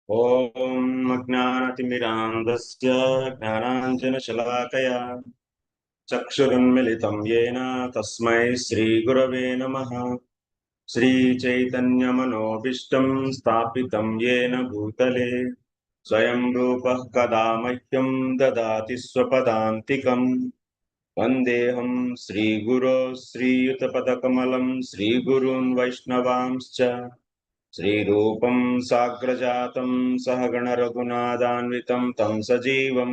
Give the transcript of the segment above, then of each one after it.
ॐ अज्ञानतिमिरान्धस्य ज्ञानाञ्जनशलाकया चक्षुरुन्मिलितं येन तस्मै श्रीगुरवे नमः। श्रीचैतन्यमनोभीष्टं स्थापितं येन भूतले स्वयं रूपः कदा मह्यं ददाति स्वपदान्तिकम्। वन्देऽहं श्रीगुरो श्रीयुतपदकमलं श्रीगुरून् वैष्णवांश्च श्रीरूपं साग्रजातं सहगण रघुनाथान्वितं तं सजीवं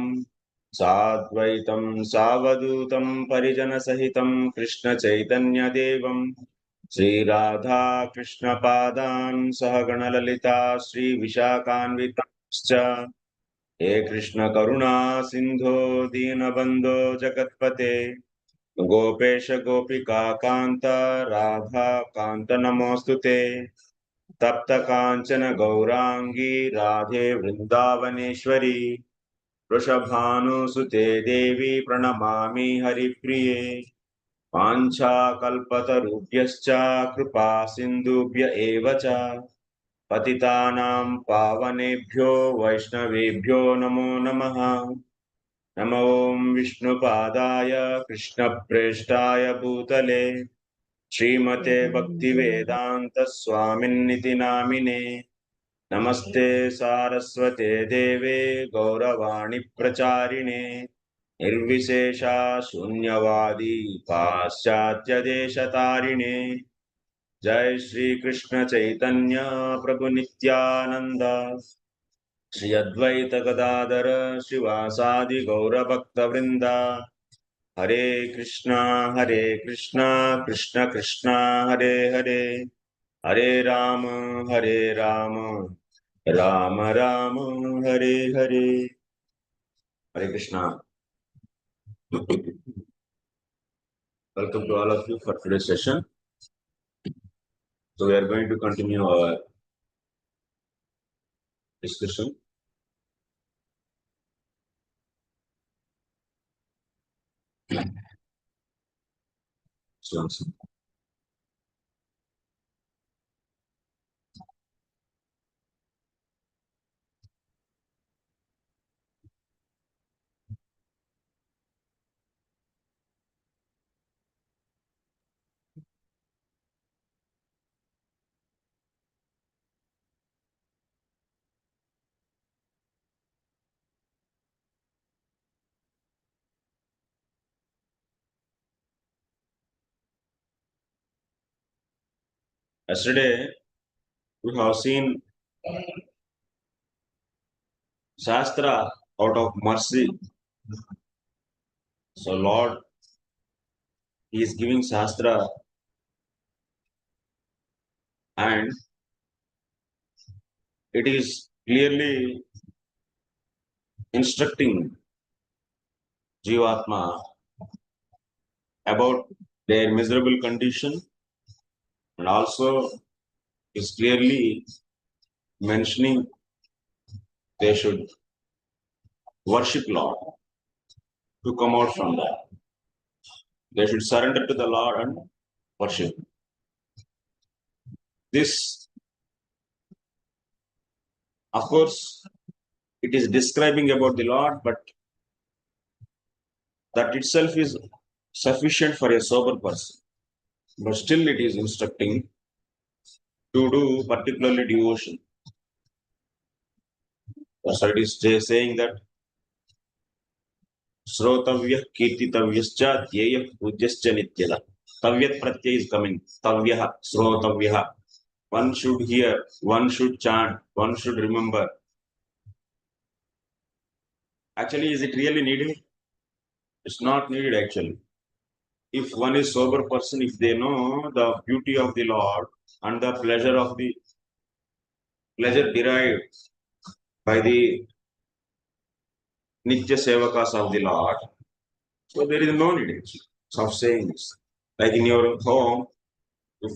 साद्वैतं सावधूतं परिजनसहितं कृष्णचैतन्यदेवं श्रीराधा कृष्णपादान् सहगण ललिता श्रीविशाखान्वितांश्च हे कृष्णकरुणा सिन्धो दीनबन्धो जगत्पते गोपेश गोपिका कान्त राधा कान्त नमोऽस्तु ते। तप्त कांचन गौरांगी राधे वृंदावनेश्वरी वृषभानुसुते देवी प्रणमामि हरिप्रिये। वाञ्छाकल्पतरुभ्यश्च कृपा सिन्धुभ्य एव च पतितानां पावनेभ्यो वैष्णवेभ्यो नमो नमः। नमो विष्णुपादाय कृष्णप्रेष्ठाय भूतले श्रीमते भक्तिवेदांत स्वामिन्निति नामिने। नमस्ते सारस्वते देवे गौरवाणी प्रचारिणे निर्विशेषा शून्यवादी पाश्चात्य देशतारिणे। जय श्री कृष्ण चैतन्य प्रभु नित्यानंद श्री अद्वैत गदाधर शिवासादि गौरभक्तवृंद। हरे Krishna Krishna Krishna Hare Hare Hare Ram Ram Ram Hare Hare. Hare Krishna. Welcome to all of you for today's session. So we are going to continue our discussion. So, yesterday we have seen sastra out of mercy. So Lord, He is giving sastra and it is clearly instructing jivatma about their miserable condition, and also is clearly mentioning they should worship Lord to come out from that. They should surrender to the Lord and worship. This, of course, it is describing about the Lord, but that itself is sufficient for a sober person. But still it is instructing to do particularly devotion. That's why it is saying that Srotavyah kirtitavyascha dhyeyah pujyascha nityada. Tavyat pratyay is coming. Tavyah, Srotavyah. One should hear, one should chant, one should remember. Actually, is it really needed? It's not needed actually. If one is sober person, if they know the beauty of the Lord and the pleasure derived by the Nitya Sevakas of the Lord, so there is no need of saying this. Like in your home, if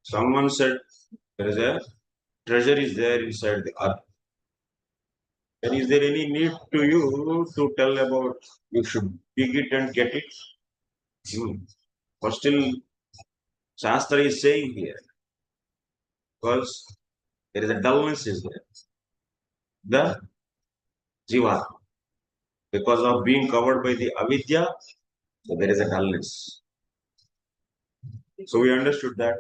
someone said there is a treasure is there inside the earth, then is there any need to you to tell about you should dig it and get it? But still, Shastra is saying here because there is a dullness is there. the jivatma. Because of being covered by the avidya, so there is a dullness. So we understood that.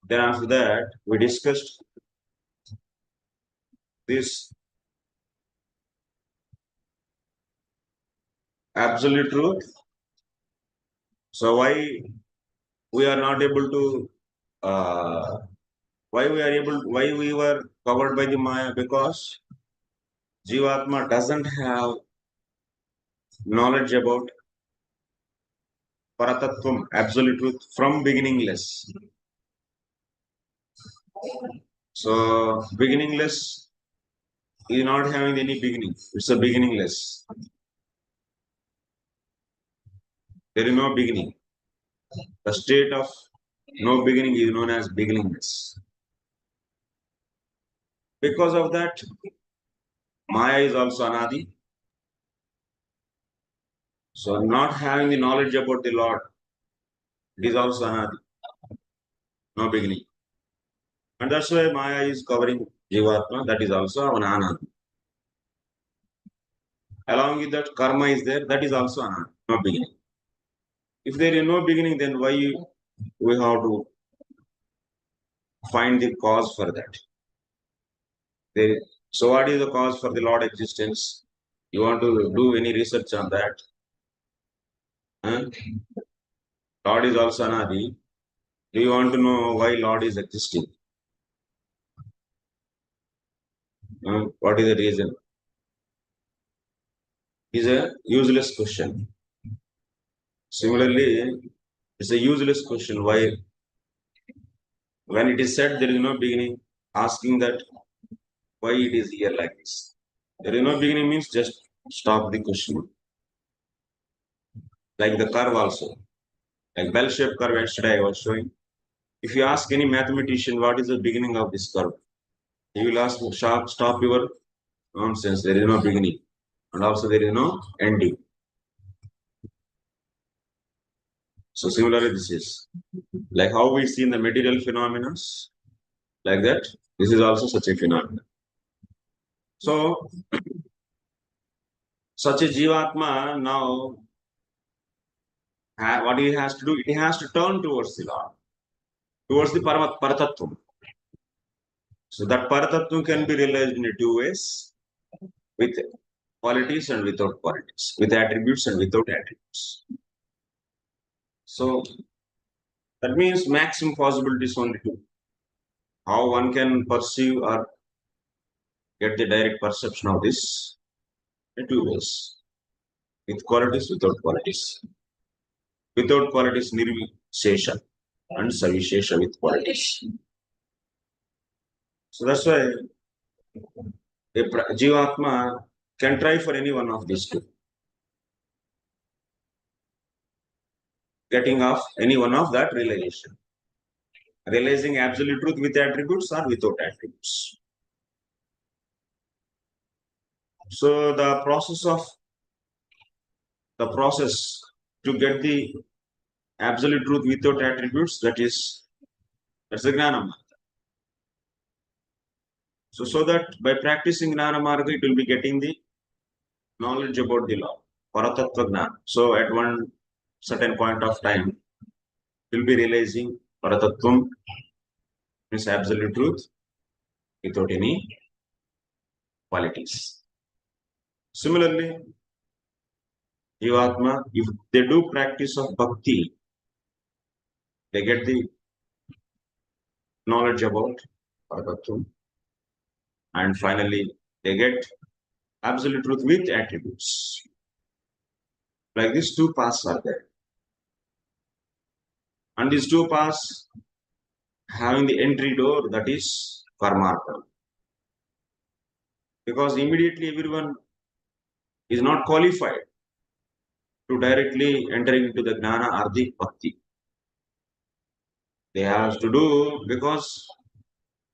Then after that, we discussed this absolute truth. So why we are not able to, why we were covered by the Maya? Because Jivatma doesn't have knowledge about paratattvam, absolute truth from beginningless. So beginningless is not having any beginning. It's a beginningless. There is no beginning. The state of no beginning is known as beginningless. Because of that, Maya is also anadi. So not having the knowledge about the Lord, it is also anadi, no beginning. And that's why Maya is covering Jivatma, that is also an anadi. Along with that, karma is there, that is also anadi, no beginning. If there is no beginning, then why we have to find the cause for that? So what is the cause for the Lord existence? You want to do any research on that? Huh? Lord is also anadi. Do you want to know why Lord is existing? What is the reason? Is a useless question. Similarly, it's a useless question. Why? When it is said there is no beginning, asking that why it is here like this. There is no beginning means just stop the question. Like the curve also. Like bell-shaped curve yesterday I was showing. If you ask any mathematician what is the beginning of this curve, he will ask, stop your nonsense. There is no beginning. And also there is no ending. So similarly this is. Like how we see in the material phenomena, like that, this is also such a phenomenon. So such a jivatma now, what he has to do, he has to turn towards the Lord, towards the paratattvam. So that paratattvam can be realized in two ways, with qualities and without qualities, with attributes and without attributes. So that means maximum possibilities only two. How one can perceive or get the direct perception of this in two ways, with qualities, without qualities. Without qualities, nirvishesha, and savishesha with qualities. So that's why a jivatma can try for any one of these two. Getting off any one of that realization. Realizing absolute truth with attributes or without attributes. So the process to get the absolute truth without attributes, that's the gnana marga. So that by practicing gnana marga, it will be getting the knowledge about the law, paratattva gnana. So at one certain point of time, you'll be realizing paratattvam is absolute truth without any qualities. Similarly, jivatma, if they do practice of bhakti, they get the knowledge about paratattvam, and finally they get absolute truth with attributes. Like these two paths are there. And these two paths having the entry door, that is karmartha. Because immediately everyone is not qualified to directly enter into the gnana or the bhakti. They have to do, because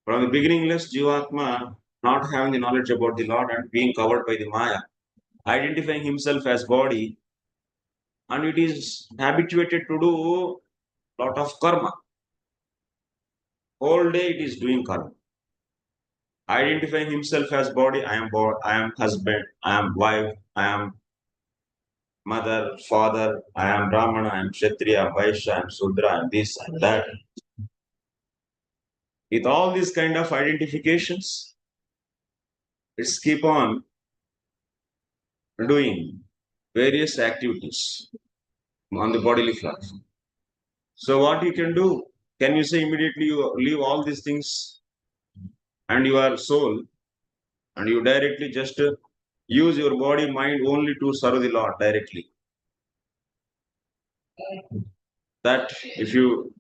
from the beginningless jivatma, not having the knowledge about the Lord and being covered by the Maya, identifying himself as body, and it is habituated to do lot of karma. Whole day it is doing karma. identifying himself as body. I am husband, I am wife, I am mother, father, I am Brahmana, I am Kshatriya, Vaishya, I am Sudra, I am this and that. With all these kind of identifications, let's keep on doing various activities on the bodily platform. So what you can do? Can you say immediately you leave all these things and your soul and you directly just use your body, mind only to serve the Lord directly? That if you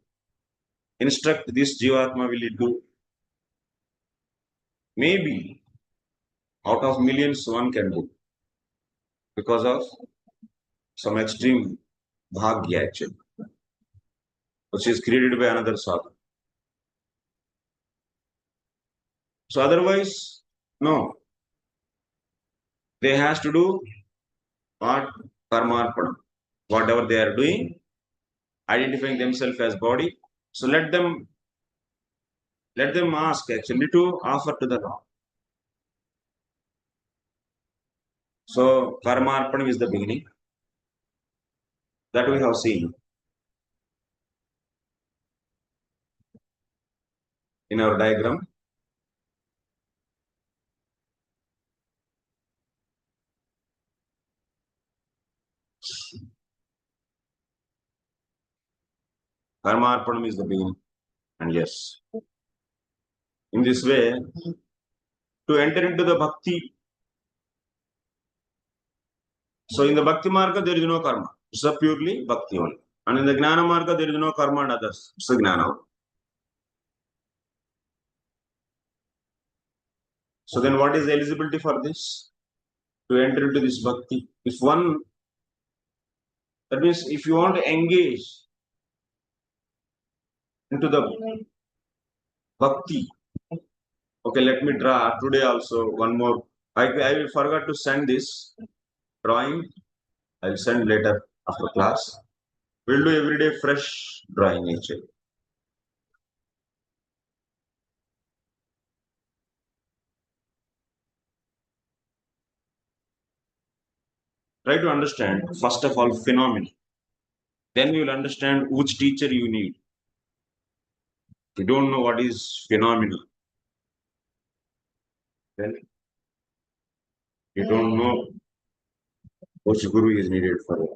instruct this jivatma, will it do? Maybe out of millions one can do because of some extreme bhagya actually, which is created by another sadhana. So otherwise, no. They has to do what karmarpana, whatever they are doing, identifying themselves as body. So let them ask actually to offer to the Lord. So karmarpana is the beginning. That we have seen in our diagram. Karmarpana is the beginning. And yes, in this way, to enter into the bhakti. So in the bhakti marga, there is no karma. It's a purely bhakti only. And in the gnana marga, there is no karma and others. It's a gnana. So then what is the eligibility for this? To enter into this bhakti. If one, that means if you want to engage into the bhakti, okay, let me draw today also one more. I will forget to send this drawing. I will send later after class. We'll do every day fresh drawing actually. Try to understand, first of all, phenomena. Then you will understand which teacher you need. If you don't know what is phenomena, then you don't know which guru is needed for you.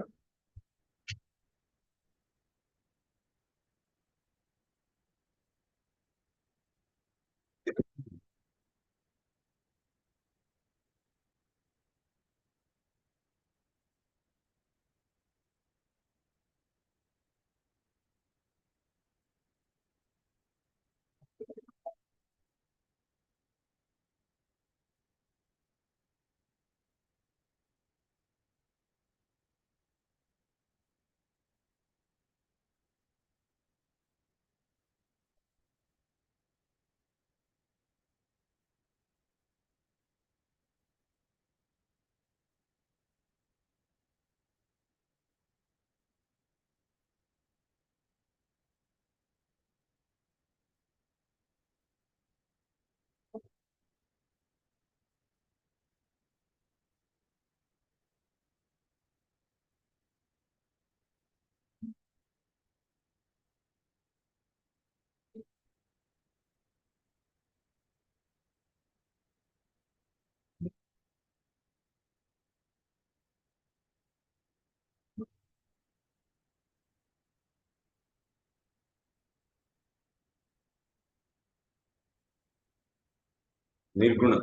Nirguna,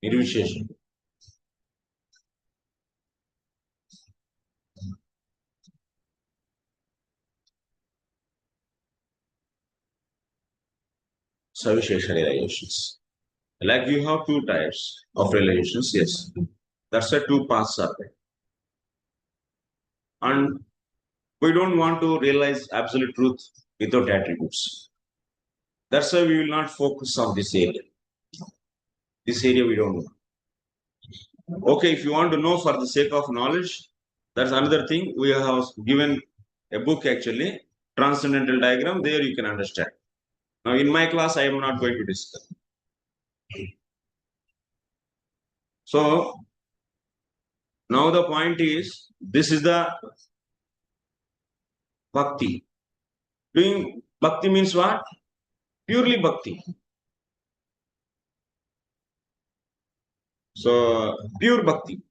nirvishesha. Savishesha realizations. Like you have two types of realizations, yes. That's why two paths are there. And we don't want to realize absolute truth without attributes. That's why we will not focus on this area. This area we don't know. Okay, if you want to know for the sake of knowledge, that's another thing. We have given a book actually, Transcendental Diagram, there you can understand. Now in my class, I am not going to discuss. So now the point is, this is the bhakti. Doing bhakti means what? Purely bhakti. So pure bhakti.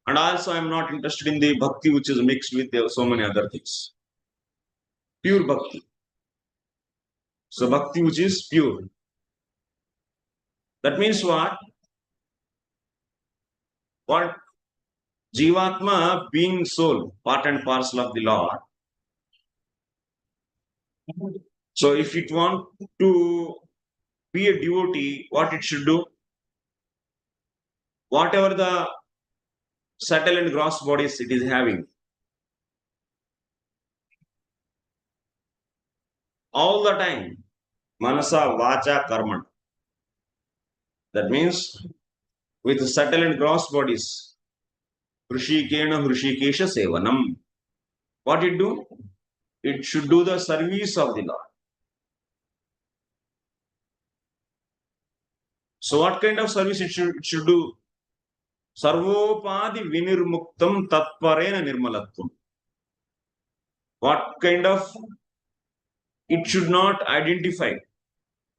And also I am not interested in the bhakti which is mixed with so many other things. Pure bhakti. So bhakti which is pure. That means what? What? Jivatma being soul, part and parcel of the Lord. So if it want to be a devotee, what it should do? Whatever the subtle and gross bodies it is having, all the time, manasa, vacha, karma. That means with subtle and gross bodies, Rucikena Hrushikesha Sevanam. What it do? It should do the service of the Lord. So what kind of service it should do? Sarvopadi vinirmuktam tatparena nirmalatvam. What kind of? It should not identify.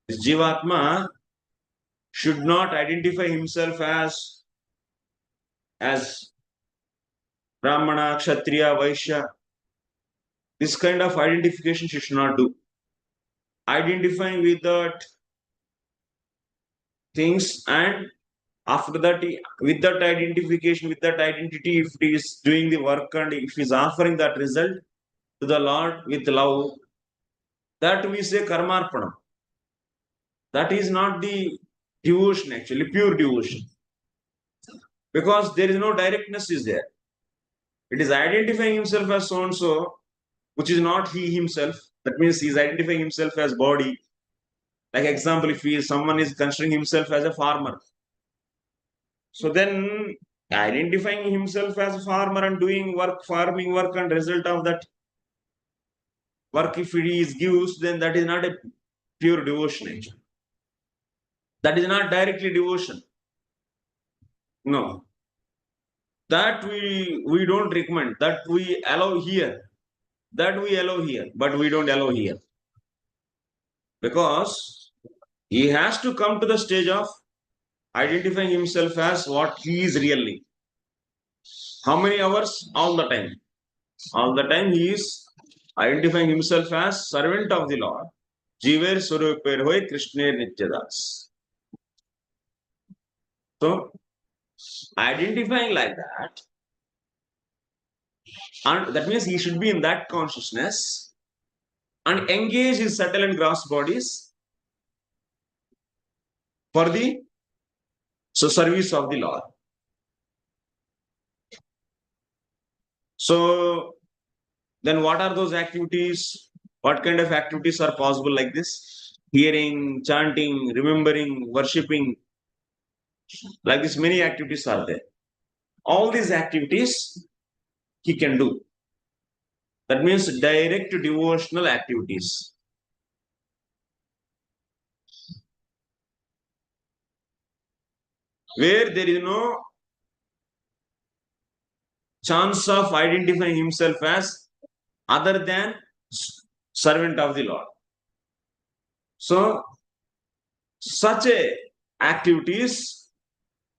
This jivatma should not identify himself as Brahmana, Kshatriya, Vaishya. This kind of identification she should not do. Identifying with that things, and after that, with that identification, with that identity, if he is doing the work and if he is offering that result to the Lord with love, that we say karmarpanam. That is not the devotion, actually, pure devotion. Because there is no directness is there. It is identifying himself as so and so, which is not he himself. That means he is identifying himself as body. Like example, if someone is considering himself as a farmer, so then identifying himself as a farmer and doing work, farming work, and result of that work, if he is gives, then that is not a pure devotion. Actually. That is not directly devotion. No. That we don't recommend. That we allow here. That we allow here, but we don't allow here. Because he has to come to the stage of identifying himself as what he is really. How many hours? All the time. All the time he is identifying himself as servant of the Lord. Jiver Suruper Hoy Krishna Nityadas. So identifying like that, and that means he should be in that consciousness and engage his subtle and gross bodies for the service of the Lord. So then what are those activities? What kind of activities are possible like this? Hearing, chanting, remembering, worshipping. Like this, many activities are there. All these activities he can do. That means direct devotional activities. Where there is no chance of identifying himself as other than servant of the Lord. So, such a activities,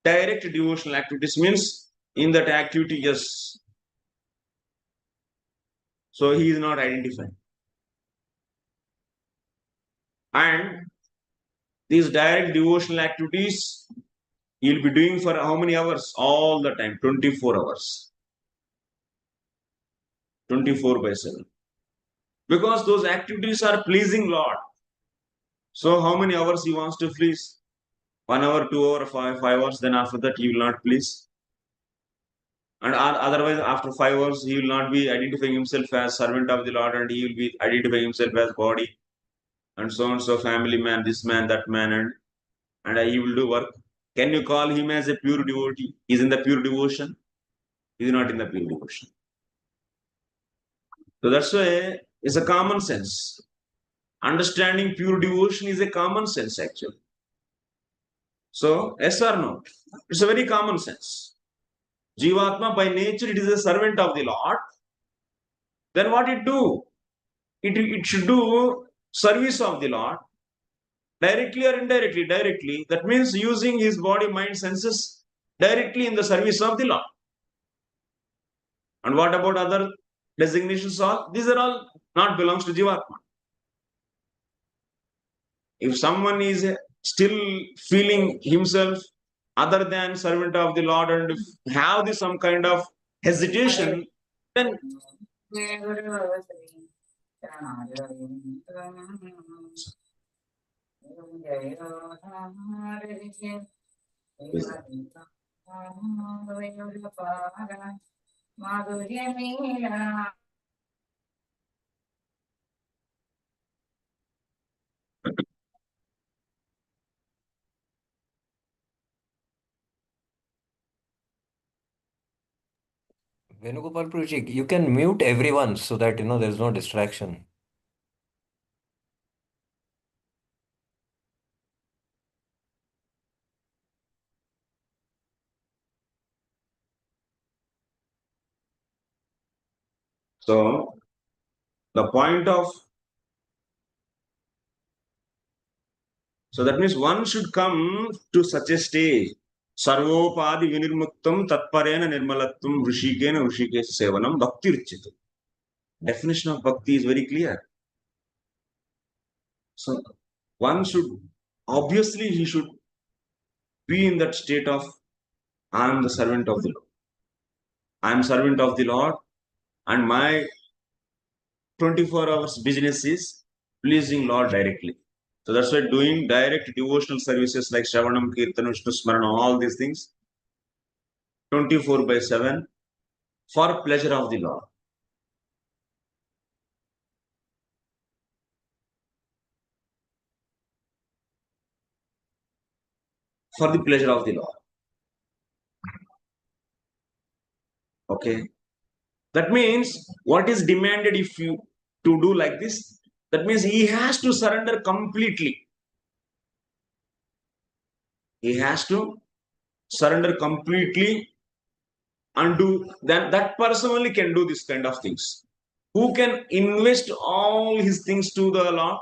direct devotional activities means in that activity, yes. So he is not identifying. And these direct devotional activities, he'll be doing for how many hours? All the time, 24 hours. 24/7. Because those activities are pleasing Lord. So how many hours he wants to please? 1 hour, 2 hour, 5 hours, then after that he will not please. And otherwise, after 5 hours, he will not be identifying himself as servant of the Lord, and he will be identifying himself as body, and so, family man, this man, that man, and he will do work. Can you call him as a pure devotee? He is in the pure devotion. He is not in the pure devotion. So that's why it's a common sense. Understanding pure devotion is a common sense, actually. So, yes or no? It's a very common sense. Jivatma by nature, it is a servant of the Lord. Then what it do? It should do service of the Lord, directly or indirectly. Directly, that means using his body, mind, senses directly in the service of the Lord. And what about other designations? All these are all not belongs to Jivatma. If someone is still feeling himself other than servant of the Lord and have this some kind of hesitation, then Venugopal Purushik, you can mute everyone so that there's no distraction. so the point of so that means one should come to such a stage. Sarvopadi vinirmuktam tatparena nirmalatvam rushikena rushikesha sevanam bhakti ruchyate. Definition of bhakti is very clear. So one should obviously he should be in that state of I am the servant of the Lord. I am servant of the Lord, and my 24 hours business is pleasing Lord directly. So that's why doing direct devotional services like Shravanam, Kirtanam, Vishnu Smarana, all these things 24/7 for pleasure of the Lord. For the pleasure of the Lord. Okay. That means what is demanded if you to do like this? That means he has to surrender completely. He has to surrender completely and do then that person only can do this kind of things. Who can invest all his things to the Lord?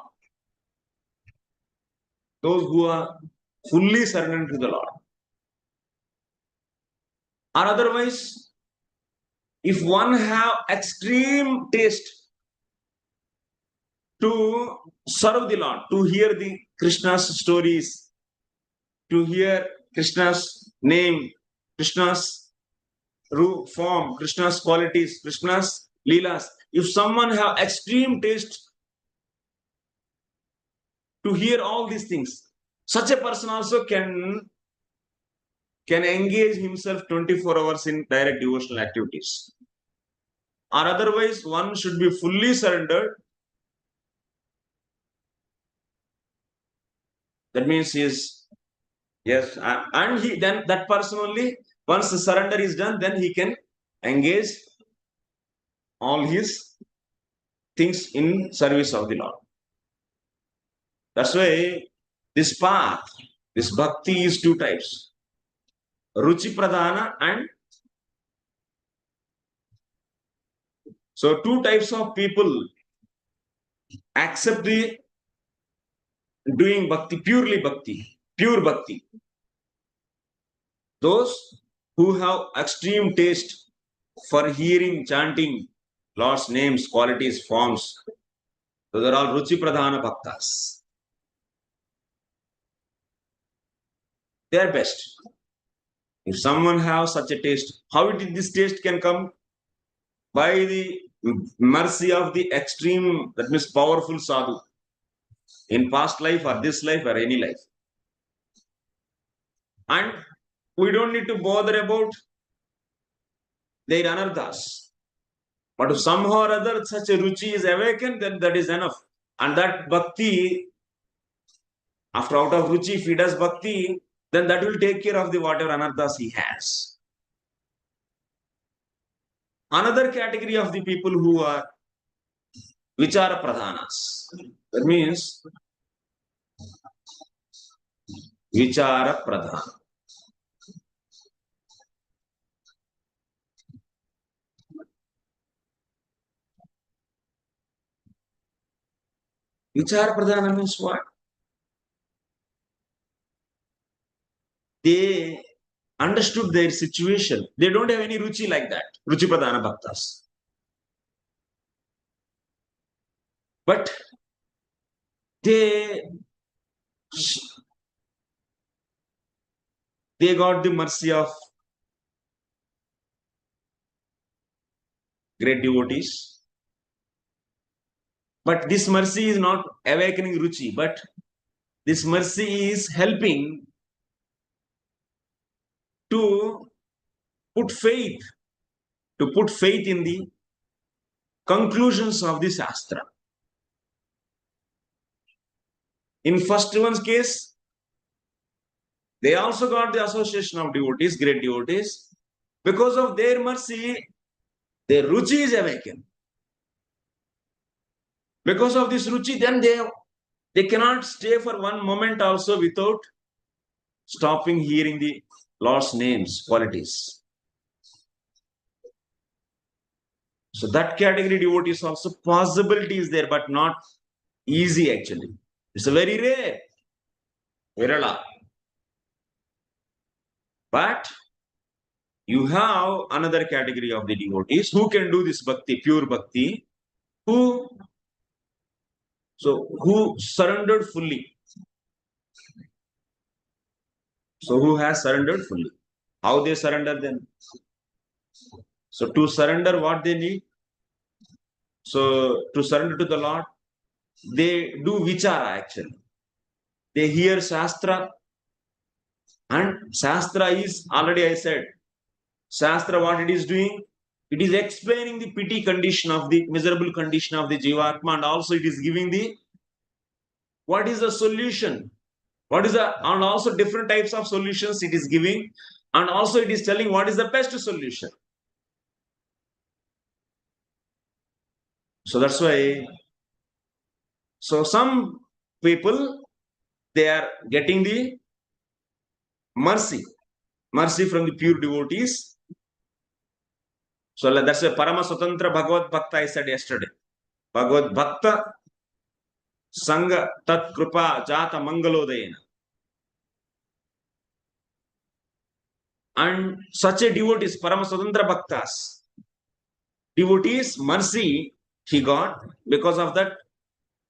Those who are fully surrendered to the Lord. Or otherwise, if one have extreme taste to serve the Lord, to hear the Krishna's stories, to hear Krishna's name, Krishna's form, Krishna's qualities, Krishna's leelas. If someone have extreme taste to hear all these things, such a person also can engage himself 24 hours in direct devotional activities. Or otherwise, one should be fully surrendered. That means he is, yes, and he then that person only, once the surrender is done, then he can engage all his things in service of the Lord. That's why this path, this bhakti is two types. Ruci Pradhana and so two types of people accept the doing bhakti, purely bhakti, pure bhakti. Those who have extreme taste for hearing, chanting Lord's names, qualities, forms, those are all Ruci Pradhana Bhaktas. They are best. If someone has such a taste, how this taste can come? By the mercy of the extreme, that means powerful sadhu, in past life or this life or any life. And we don't need to bother about their anarthas. But if somehow or other such a ruchi is awakened, then that is enough. And that bhakti, after out of ruchi, if he does bhakti, then that will take care of the whatever anarthas he has. Another category of the people who are Vicara Pradhanas. That means Vicara Pradhana. Vicara Pradhana means what? They understood their situation. They don't have any Ruci like that. Ruci Pradhana Bhaktas. But they got the mercy of great devotees. But this mercy is not awakening Ruci, but this mercy is helping to put faith in the conclusions of the sastra. In first one's case, they also got the association of devotees, great devotees. Because of their mercy, their Ruci is awakened. Because of this Ruci, then they cannot stay for one moment also without stopping hearing the Lord's names, qualities. So that category devotees also possibility is there, but not easy actually. It's a very rare, virala. But you have another category of the devotees who can do this bhakti, pure bhakti, who surrendered fully. So who has surrendered fully? How they surrender then? So to surrender what they need? So to surrender to the Lord, they do vichara actually. They hear sastra, and sastra is, already I said, sastra what it is doing? It is explaining the pity condition of the miserable condition of the jivatma, and also it is giving the what is the solution, and also different types of solutions it is giving, and also it is telling what is the best solution. So that's why, so some people, they are getting the mercy from the pure devotees. So that's a Parama Swatantra Bhagavad Bhakta I said yesterday. Bhagavad Bhakta Sangha Tat Krupa Jata Mangalodayena. And such a devotees, Parama Swatantra Bhaktas, devotees, mercy he got, because of that,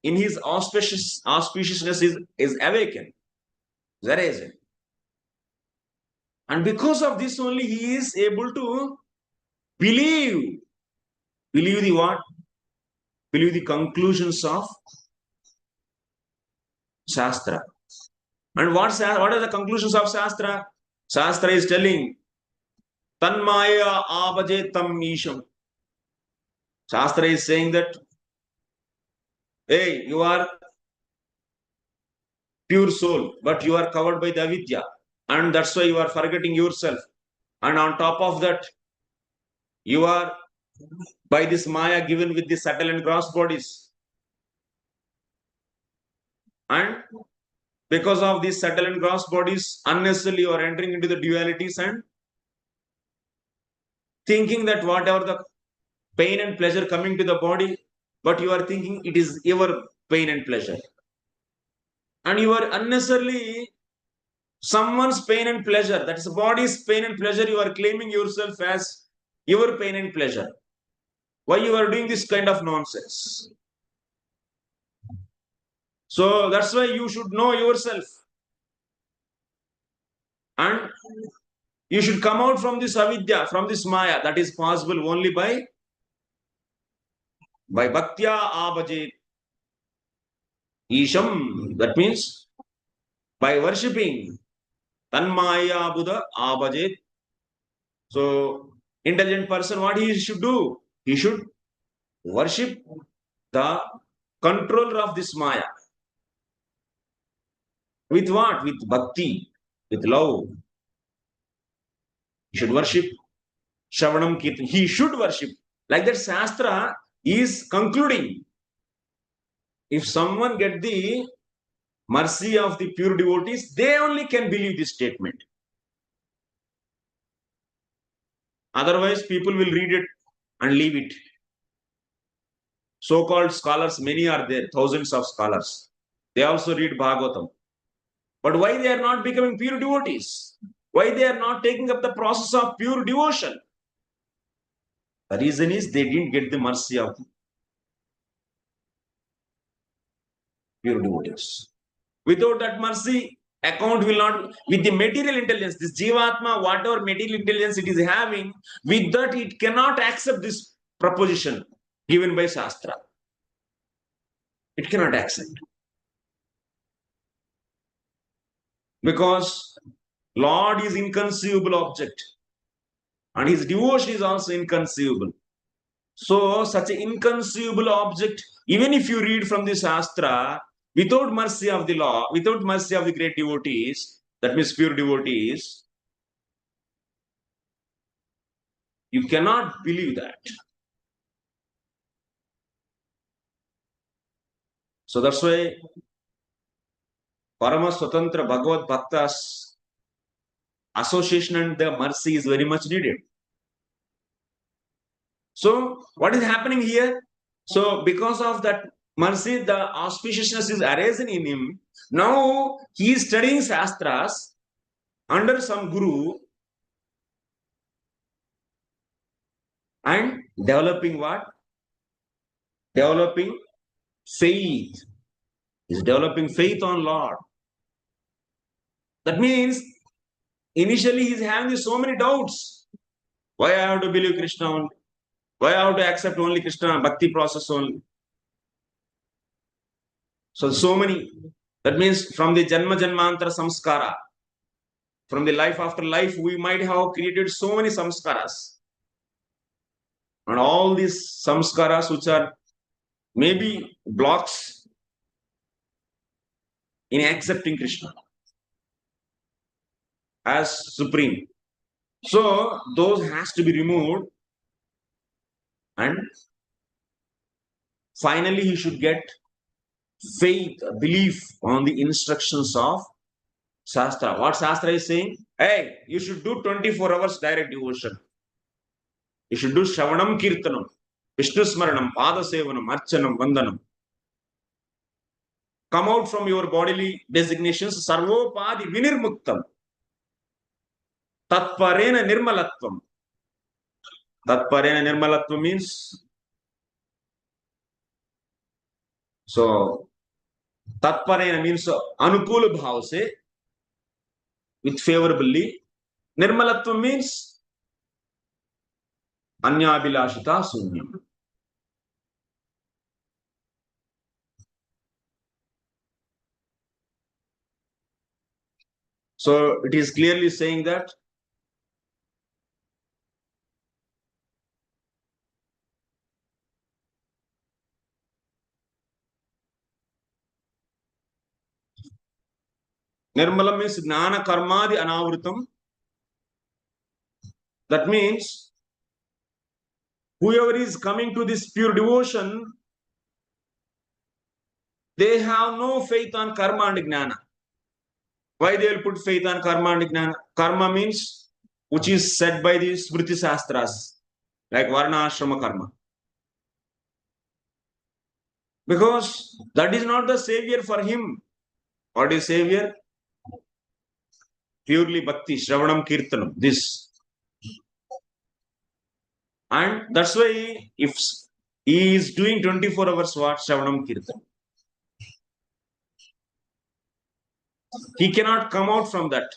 in his auspiciousness is awakened, is arisen. And because of this only he is able to believe the what? Believe the conclusions of sastra. And what are the conclusions of sastra? Sastra is telling, Tanmaya Abajetam Isham. Sastra is saying that, hey, you are pure soul, but you are covered by the avidya, and that's why you are forgetting yourself. And on top of that, you are by this maya given with the subtle and gross bodies. And because of these subtle and gross bodies, unnecessarily you are entering into the dualities and thinking that whatever the pain and pleasure coming to the body, but you are thinking it is your pain and pleasure. And you are unnecessarily someone's pain and pleasure, that is body's pain and pleasure, you are claiming yourself as your pain and pleasure. Why you are doing this kind of nonsense? So that's why you should know yourself. And you should come out from this avidya, from this maya. That is possible only by bhaktya abhajet isham. That means by worshipping tanmaya buddha abhajet. So intelligent person, what he should do? He should worship the controller of this maya. With what? With bhakti, with love. He should worship Shravanam Kirtan. He should worship. Like that, Sastra is concluding. If someone get the mercy of the pure devotees, they only can believe this statement. Otherwise, people will read it and leave it. So-called scholars, many are there, thousands of scholars. They also read Bhagavatam. But why they are not becoming pure devotees? Why they are not taking up the process of pure devotion? The reason is they didn't get the mercy of pure devotees. Without that mercy, account will not, with the material intelligence, this jivatma, whatever material intelligence it is having, with that it cannot accept this proposition given by sastra. It cannot accept. Because Lord is inconceivable object and his devotion is also inconceivable. So such an inconceivable object, even if you read from the sastra, without mercy of the law, without mercy of the great devotees, that means pure devotees, you cannot believe that. So that's why Parama Swatantra Bhagavad Bhaktas association and the mercy is very much needed. So what is happening here? So because of that mercy, the auspiciousness is arisen in him. Now he is studying sastras under some guru and developing what? Developing faith. He's developing faith on Lord. That means initially he's having so many doubts. Why I have to believe Krishna only? Why I have to accept only Krishna bhakti process only? So many. That means from the Janma Janmantara samskara, from the life after life, we might have created so many samskaras. And all these samskaras which are maybe blocks in accepting Krishna as supreme. So those has to be removed and finally he should get faith, belief on the instructions of sastra. What sastra is saying? Hey, you should do 24 hours direct devotion. You should do shravanam kirtanam, Vishnu smaranam, pada sevanam, archanam, vandanam. Come out from your bodily designations, sarvopadi vinirmuktam, tatparena nirmalatvam. Tatparena nirmalatvam means, so tatparena means anukula bhav se, with favorably. Nirmalatvam means anyabhilashita sunyam. So it is clearly saying that Nirmalam means Gnana Karmadi Anavrutam. That means whoever is coming to this pure devotion, they have no faith on karma and gnana. Why they will put faith on karma and gnana? Karma means which is said by the Smriti Sastras, like Varna Ashrama Karma. Because that is not the savior for him. What is savior? Purely bhakti, shravanam kirtanam, this. And that's why if he is doing 24 hours what? Shravanam kirtanam. He cannot come out from that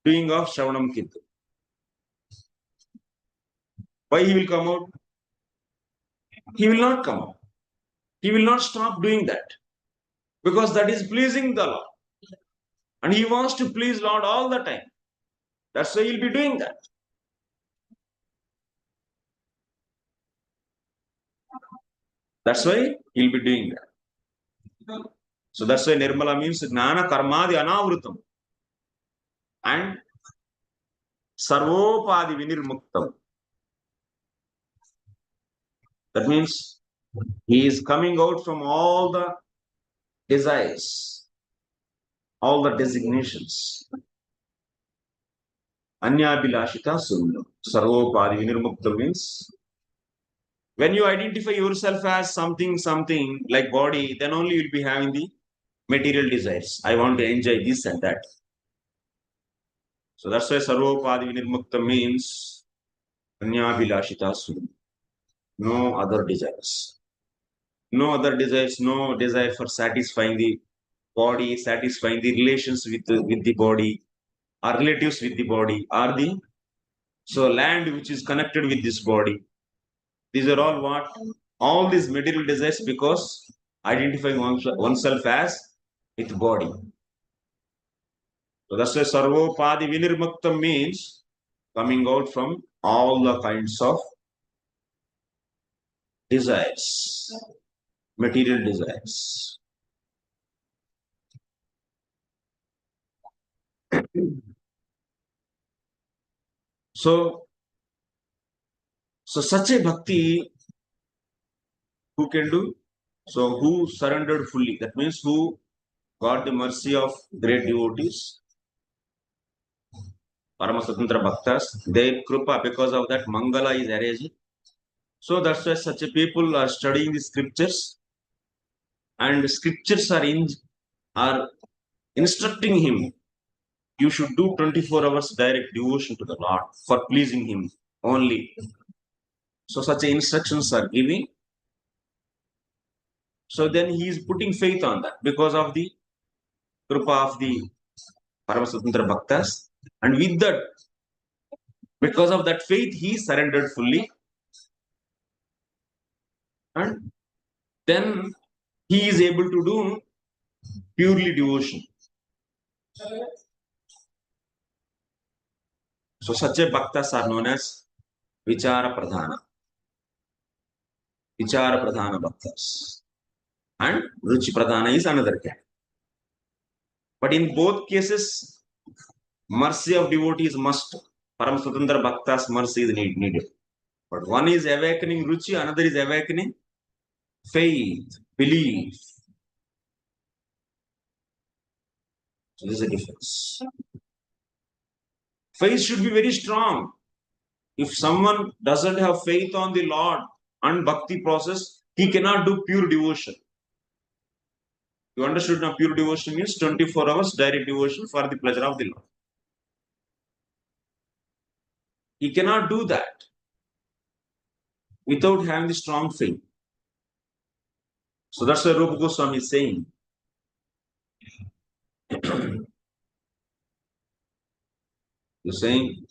doing of shravanam kirtanam. Why he will come out? He will not come out. He will not stop doing that. Because that is pleasing the Lord. And he wants to please Lord all the time. That's why he'll be doing that. That's why he'll be doing that. So that's why Nirmala means Gnana Karmadi Anavrutam and Sarvopadi Vinirmuktam. That means he is coming out from all the desires. all the designations. Anyabhilashita sunnam. Sarvopadi vinirmukta means when you identify yourself as something like body, then only you'll be having the material desires. I want to enjoy this and that. So that's why Sarvopadi vinirmukta means Anyabhilashita sunnam. No other desires. No other desires, no desire for satisfying the body, satisfying the relations with the body, or relatives with the body, or the so land which is connected with this body. These are all what? All these material desires because identifying oneself as with body. So that's why Sarvopadi Vinirmukta means coming out from all the kinds of desires, material desires. So such a bhakti who can do? So who surrendered fully? That means who got the mercy of great devotees, Paramaswatantra Bhaktas, their kripa, because of that Mangala is arranged. So that's why such a people are studying the scriptures, and scriptures are instructing him. You should do 24 hours direct devotion to the Lord for pleasing him only. So such instructions are giving. So then he is putting faith on that because of the kripa of the Paramaswatantra Bhaktas. And with that, because of that faith, he surrendered fully. And then he is able to do purely devotion. So such a bhaktas are known as Vicara Pradhana. Vicara Pradhana bhaktas. And Ruci Pradhana is another cat. But in both cases, mercy of devotees must. Paramaswatantra Bhaktas mercy is needed. But one is awakening Ruci, another is awakening faith, belief. So this is a difference. Faith should be very strong. If someone doesn't have faith on the Lord and bhakti process, he cannot do pure devotion. You understood now? Pure devotion means 24 hours direct devotion for the pleasure of the Lord. He cannot do that without having the strong faith. So that's why Rupa Goswami is saying, he's saying,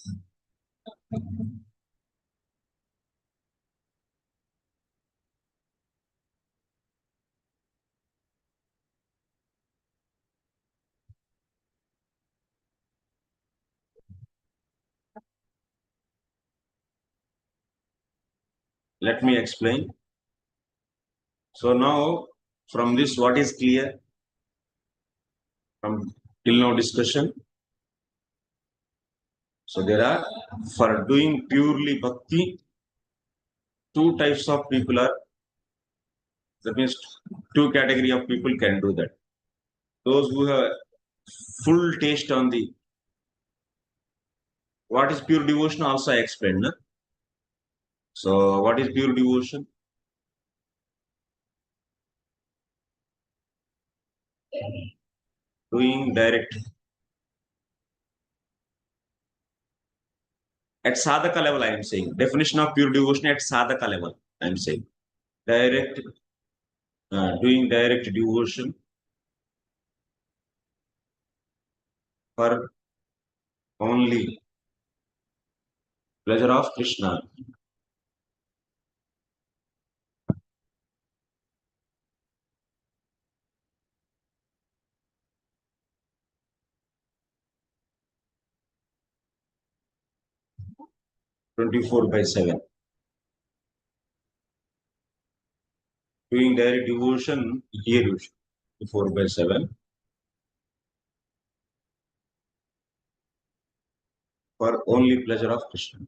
let me explain. So now, from this, what is clear from till now discussion? So there are, for doing purely bhakti, two types of people are, that means two category of people can do that. Those who have full taste on the, what is pure devotion also I explained. No? So what is pure devotion? Doing direct. At sadhaka level, I am saying. Definition of pure devotion at sadhaka level, I am saying. Direct, doing direct devotion for only pleasure of Krishna. (24/7). Doing direct devotion here, 24/7 for only pleasure of Krishna.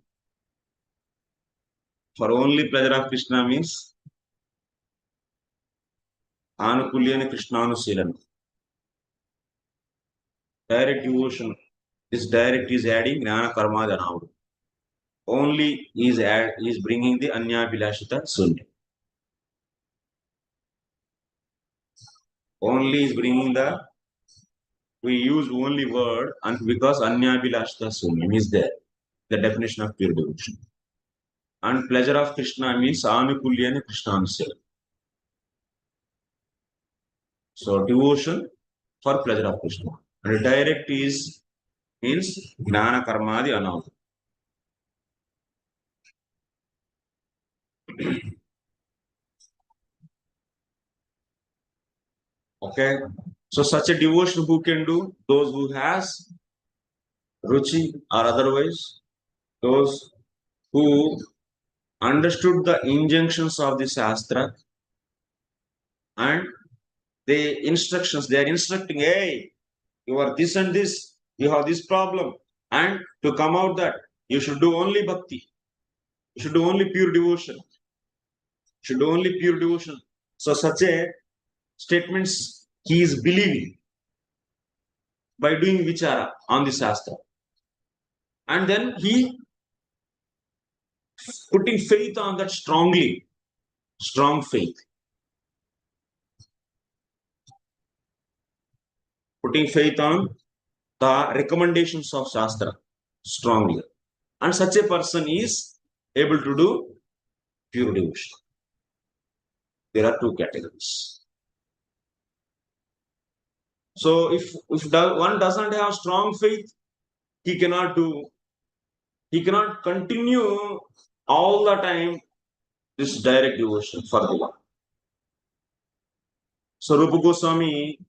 For only pleasure of Krishna means Anukulyana Krishnanusilan. direct devotion. This direct is adding gnana karma dhanavadu. Only is bringing the anya bilashita sunya. Only is bringing we use only word and because anya bilashita sunya is there. The definition of pure devotion. And pleasure of Krishna means anukulyana Krishna ansela. So devotion for pleasure of Krishna. And direct is means gnana karmadi anavadu. Okay. So such a devotion who can do? Those who has Ruci or otherwise those who understood the injunctions of the sastra and the instructions. They are instructing, hey, you are this and this, you have this problem. And to come out that you should do only bhakti. You should do only pure devotion. You should do only pure devotion. So such a statements he is believing by doing vichara on the sastra. And then he putting faith on that strongly, strong faith. Putting faith on the recommendations of sastra strongly. And such a person is able to do pure devotion. There are two categories. So if one doesn't have strong faith, he cannot continue all the time this direct devotion for the Lord. So Rupa Goswami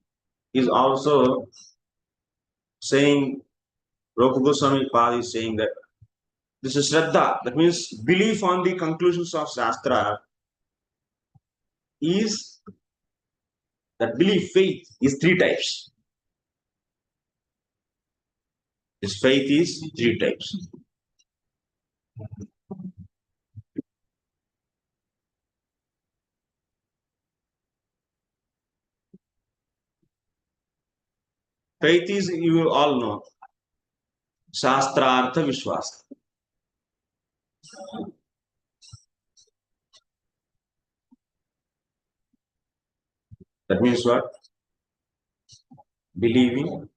is also saying, Rupa Goswami Pad is saying that this is sraddha, that means belief on the conclusions of sastra is that belief, faith is three types. This faith is three types. Faith is, you all know, sastra artha vishwas. That means what? Believing,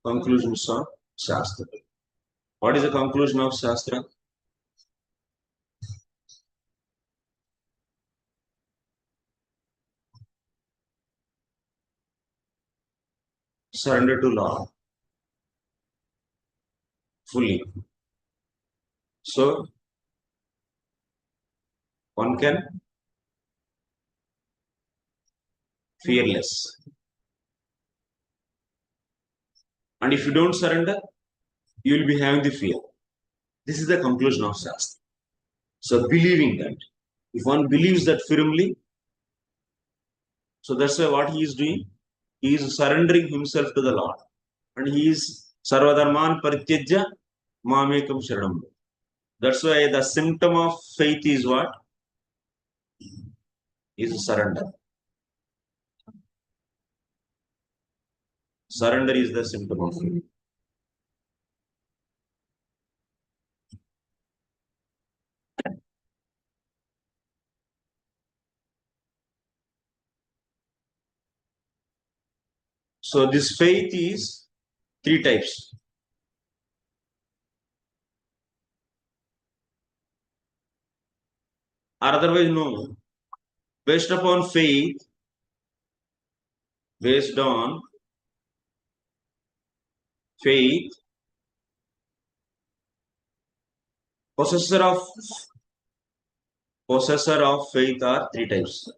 conclusions of Shastra. What is the conclusion of Shastra? Surrender to Lord fully. So one can fearless. And if you don't surrender, you will be having the fear. This is the conclusion of Shastra. So believing that. If one believes that firmly, so that's why what he is doing, he is surrendering himself to the Lord. And he is sarvadharman parityajya mamekam sharanam. That's why the symptom of faith is what? Is surrender. Surrender is the symptom of faith. So this faith is three types. Or otherwise no. Based upon faith, based on faith, possessor of faith are three types.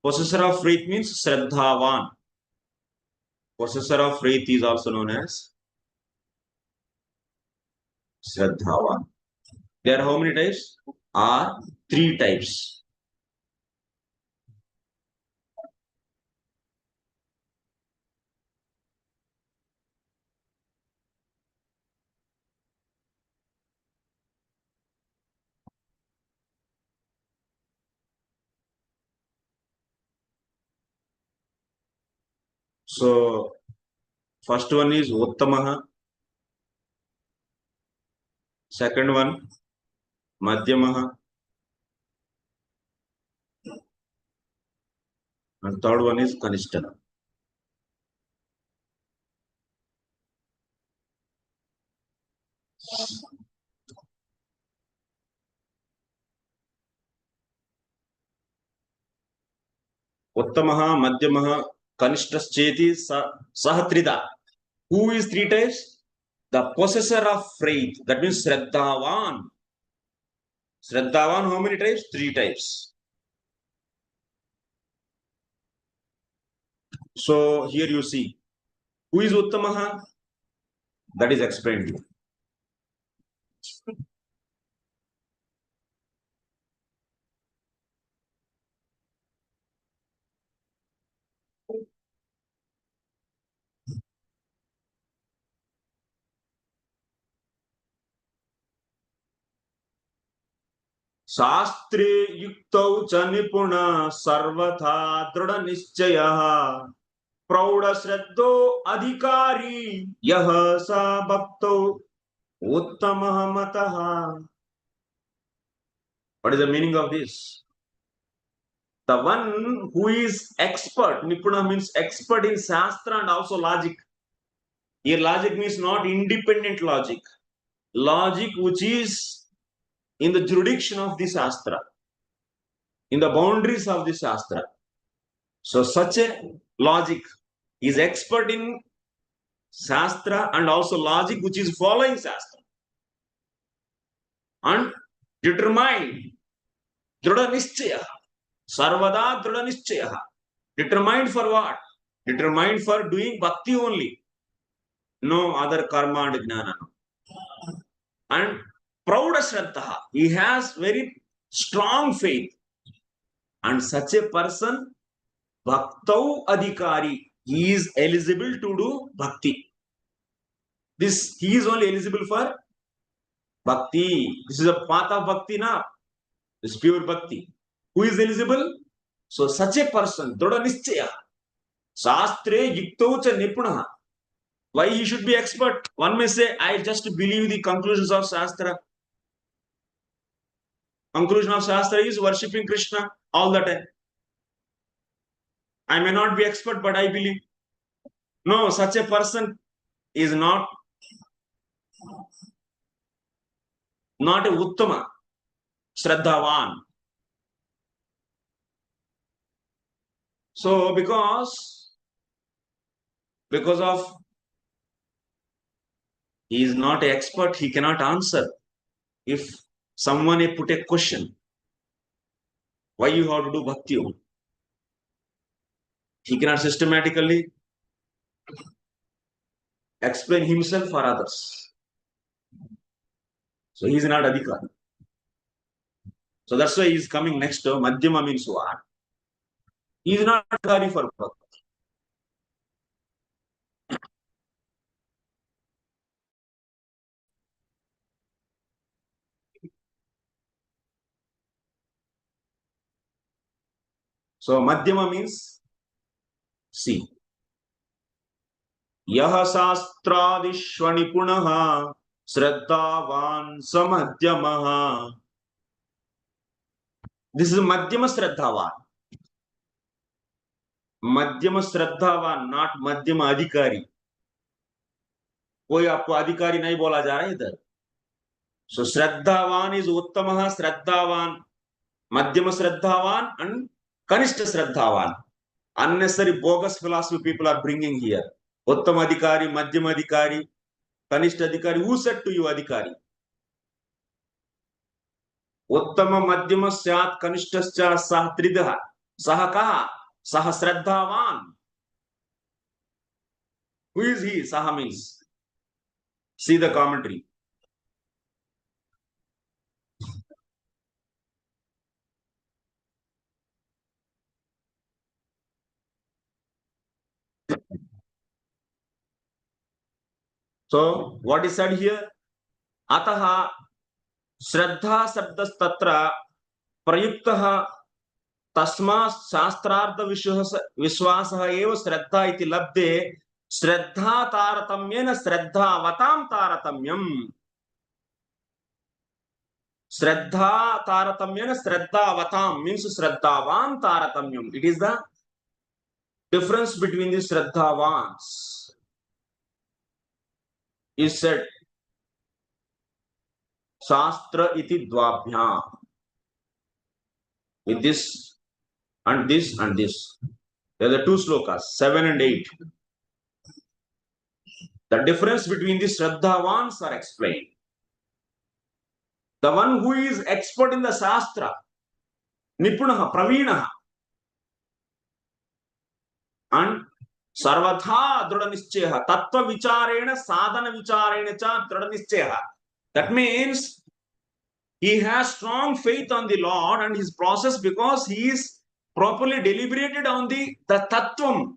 Possessor of faith means sraddhavan. Possessor of faith is also known as sraddhavan. There are how many types? Are three types. So, first one is uttama. Second one, madhyama. And third one is kanistha. Uttamaha, madhyamaha, kanishtascheti, sahatrida. Who is three types? The possessor of faith. That means sraddhavan. Sraddhavan, how many types? Three types. So here you see. Who is uttamaha? That is explained here. शास्त्रे युक्तौ च निपुण सर्वथा दृढ़ निश्चयः प्रौढ़ श्रद्धो अधिकारी यः स भक्तो उत्तमः मतः. What is the meaning of this? The one who is expert, nipuna means expert in sastra and also logic. Here logic means not independent logic. Logic which is in the jurisdiction of the sastra, in the boundaries of the sastra. So such a logic is expert in sastra and also logic which is following sastra. And determined, drdha nischaya, sarvada drdha nischaya. Determined for what? Determined for doing bhakti only. No other karma and jnana. And proud sraddha. He has very strong faith. And such a person, bhaktau adhikari, he is eligible to do bhakti. This, he is only eligible for bhakti. This is a path of bhakti now. This is pure bhakti. Who is eligible? So such a person, drdha nischaya, sastre yuktau cha nipunaha. Why he should be expert? One may say, I just believe the conclusions of sastra. Conclusion of sastra is worshipping Krishna all the time. I may not be expert, but I believe. No, such a person is not a uttama, sraddhavan. So because of he is not an expert, he cannot answer. If someone put a question, why you have to do bhakti? He cannot systematically explain himself or others. So he is not Adhikari. So that's why he is coming next to madhyama means what? He is not Adhikari for bhakti. So madhyama means see. Yaha sastradishvanipunaha sraddhavan samadhyamaha. This is madhyama sraddhavan. Madhyama sraddhavan, not madhyama adhikari. कोई आपको अधिकारी नहीं बोला जा रहा है इधर. So sraddhavan is uttamaha sraddhavan, madhyama sraddhavan and kanistha sraddhavan. Unnecessary bogus philosophy people are bringing here. Uttama adhikari, madhyama adhikari, kanistha adhikari. Who said to you adhikari? Uttama madhyama syat kanishtascha sah drdha. Saha kaha? Saha sraddhavan. Who is he? Saha means. See the commentary. So, what is said here? Ataha Shraddha Sabdas Tatra Prayuktaha Tasma Shastrartha Vishwasaha Eva Shraddha iti labde Shraddha Taratamyena Shraddha Vatam Taratamyam. Shraddha Taratamyena Shraddha Vatam means Shraddhavan Taratamyam. It is the difference between the Shraddhavans. Is said sastra iti dvabhyam. With this and this and this. There are the two slokas, 7 and 8. The difference between the sraddhavans are explained. The one who is expert in the sastra, nipunaha, praveenaha, and sarvatha drdha nischaya, tattva vicharena, sadhana vicharena cha drdha nischaya. That means he has strong faith on the Lord and his process because he is properly deliberated on the tattvam.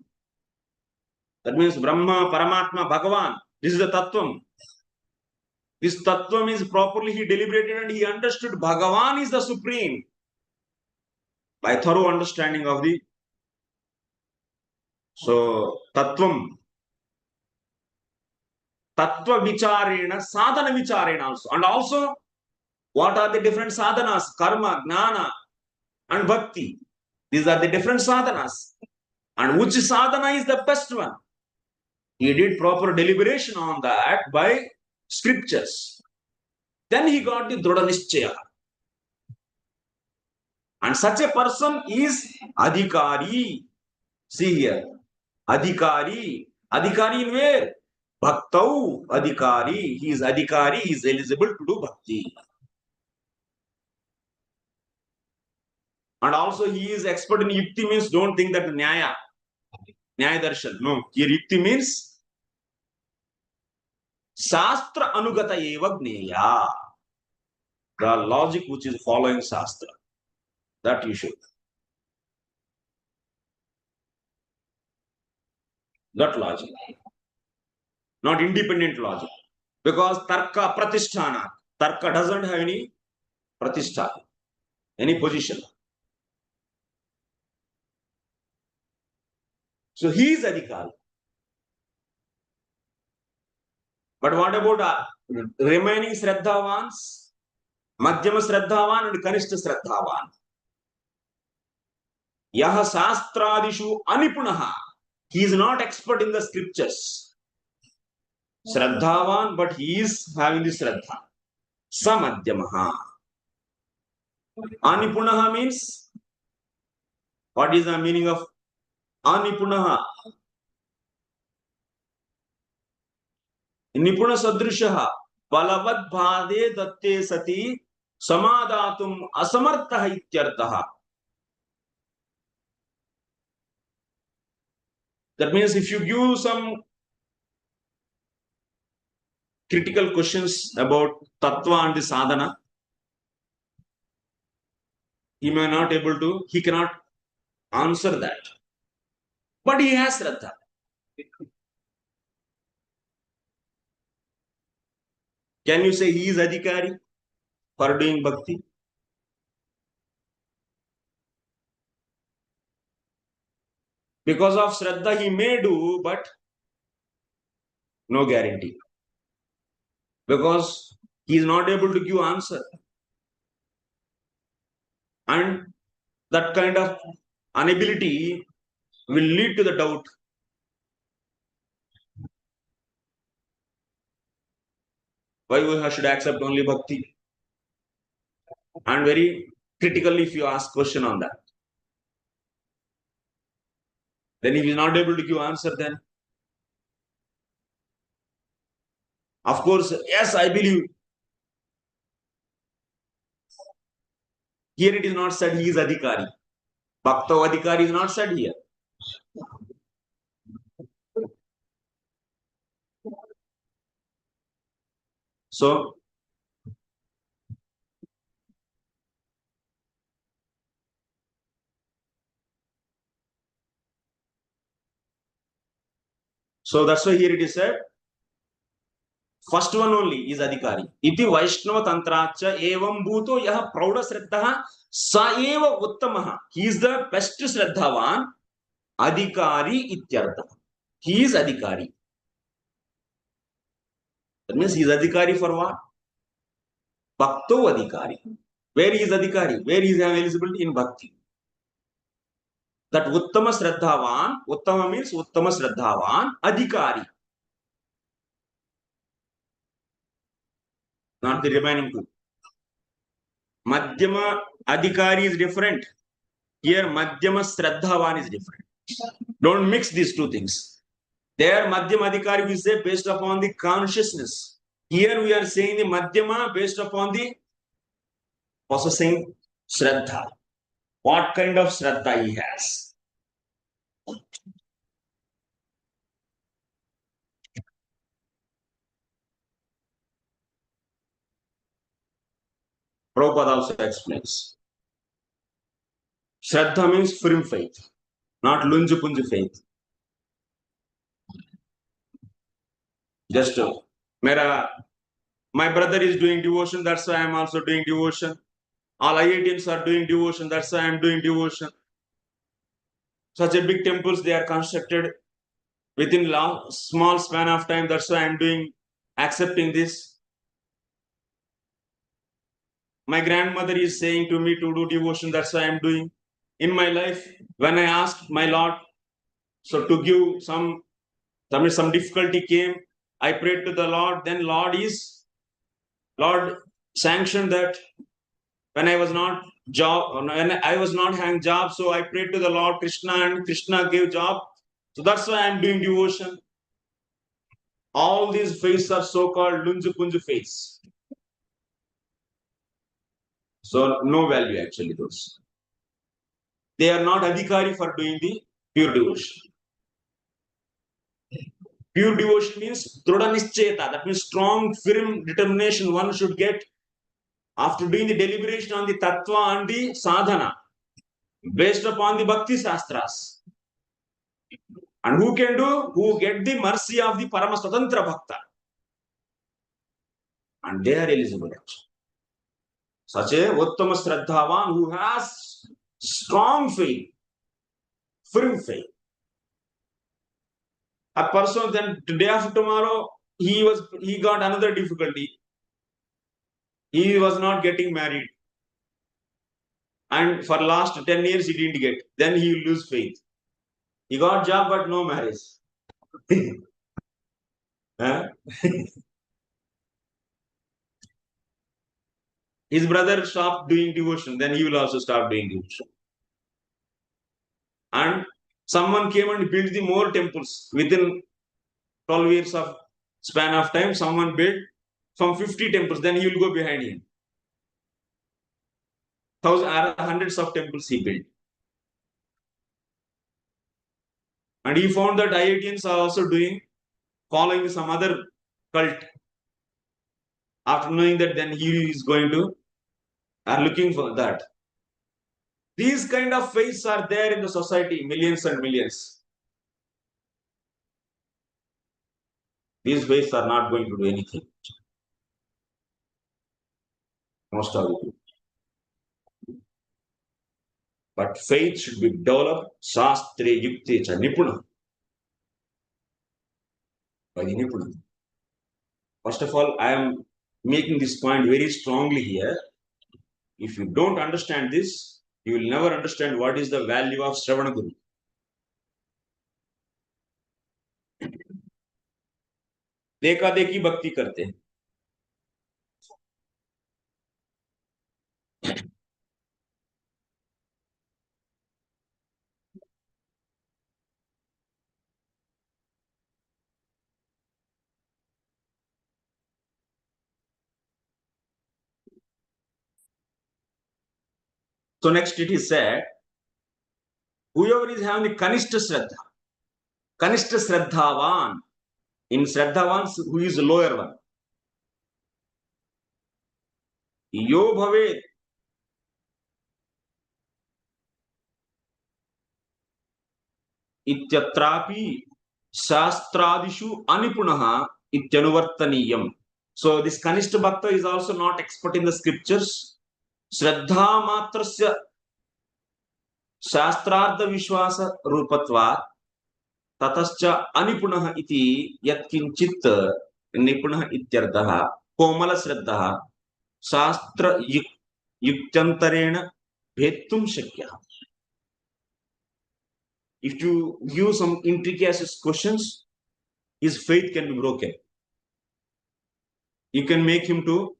That means Brahma, Paramatma, Bhagavan. This is the tattvam. This tattvam is properly he deliberated and he understood Bhagavan is the supreme by thorough understanding of the tattvam. Tattva vicharena, sadhana vicharena also. And also, what are the different sadhanas? Karma, jnana, and bhakti. These are the different sadhanas. And which sadhana is the best one? He did proper deliberation on that by scriptures. Then he got the drdha nischaya. And such a person is Adhikari. See here. Adhikari. Adhikari in where? Bhaktau Adhikari. He is Adhikari. He is eligible to do bhakti. And also he is expert in yukti means don't think that nyaya darshan. No. Here yukti means sastra anugata eva gneya. The logic which is following sastra. That you should. That logic. Not independent logic. Because tarka pratisthana. Tarka doesn't have any pratishtha, any position. So he is Adhikari. But what about remaining sraddhavans? Madhyama sraddhavan and kanistha sraddhavan. Yaha sastradishu anipunaha. He is not expert in the scriptures. Sraddhavan, but he is having the sraddha. Samadhyamaha. Anipunaha means, what is the meaning of anipunaha? Nipuna sadrishaha balavad bhade datte sati samadatum asamartha ityarthaha. That means if you give some critical questions about tattva and the sadhana, he cannot answer that. But he has sraddha. Can you say he is Adhikari for doing bhakti? Because of sraddha he may do, but no guarantee. Because he is not able to give answer. And that kind of inability will lead to the doubt. Why we should accept only bhakti? And very critically, if you ask question on that, then if he is not able to give answer, then of course, yes, I believe. Here it is not said he is Adhikari. Bhakto Adhikari is not said here. So that's why here it is said, first one only is Adhikari. Iti Vaishnava Tantracha evam bhuto yaha prauda sraddha sa eva uttamaha. He is the best sraddhavan. Adhikari ityartha. He is Adhikari. That means he is Adhikari for what? Bhakto Adhikari. Where is Adhikari? Where is eligibility? In bhakti. That uttama sraddhavan, uttama means uttama sraddhavan, Adhikari. Not the remaining two. Madhyama Adhikari is different. Here madhyama sraddhavan is different. Don't mix these two things. There madhyama Adhikari we say based upon the consciousness. Here we are saying the madhyama based upon the possessing sraddha. What kind of sraddha he has. Prabhupada also explains. Sraddha means firm faith, not lunju punju faith. Just my brother is doing devotion, that's why I am also doing devotion. All IITians are doing devotion, that's why I am doing devotion. Such a big temples they are constructed within small span of time, that's why I am doing, accepting this. My grandmother is saying to me to do devotion, that's why I am doing. In my life, when I asked my Lord, so to give some difficulty came, I prayed to the Lord, then Lord sanctioned that when I was not having job, so I prayed to the Lord Krishna and Krishna gave job. So that's why I'm doing devotion. All these faiths are so-called lunju punju faiths. So no value actually those. They are not adhikari for doing the pure devotion. Pure devotion means drdha nischeta. That means strong, firm determination one should get after doing the deliberation on the tattva and the sadhana based upon the bhakti sastras. And who can do? Who get the mercy of the parama swatantra bhakta. And they are eligible. Such a uttama sraddhavan who has strong faith, firm faith. A person then the day after tomorrow he got another difficulty. He was not getting married. And for last 10 years he didn't get. Then he will lose faith. He got job but no marriage. His brother stopped doing devotion, then he will also start doing devotion. And someone came and built the more temples within 12 years of span of time. Someone built from 50 temples, then he will go behind him. Hundreds of temples he built. And he found that IITians are also following some other cult. After knowing that, then he is going to are looking for that. These kind of faiths are there in the society, millions and millions. These faiths are not going to do anything. Most of it. But faith should be developed sastre yukte cha nipuna. By the nipuna. First of all, I am making this point very strongly here. If you don't understand this, you will never understand what is the value of Sravana Guru. देखा देखी भक्ति करते हैं. So next it is said, Whoever is having the kanistha sraddha, kanistha sraddhavan, in sraddhavan, who is the lower one. Yo bhavet ityatrapi shastradishu anipunaha ityanuvartaniyam. So this kanistha bhakta is also not expert in the scriptures. Sraddha matrasya शास्त्रार्थ विश्वास रूपत्वात् ततश्च अनिपुणः इति यत्किंचित् निपुणः इत्यर्थः कोमल श्रद्धः शास्त्र युक्त्यंतरेण भेत्तुं शक्यः. If you give some intricacious questions, his faith can be broken. You can make him to,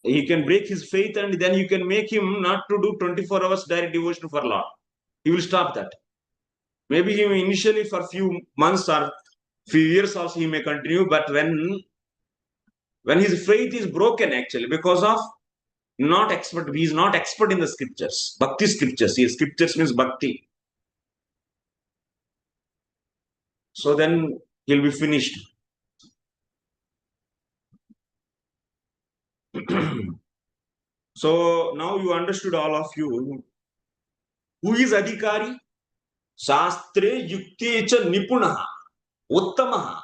he can break his faith, and then you can make him not to do 24 hours direct devotion for Lord. He will stop that. Maybe he may initially for few months or few years also he may continue, but when his faith is broken actually because of not expert, he is not expert in the scriptures, bhakti scriptures. His scriptures means bhakti. So then he'll be finished. So now you understood, all of you, who is Adhikari? Sastre yukte cha nipunaha uttama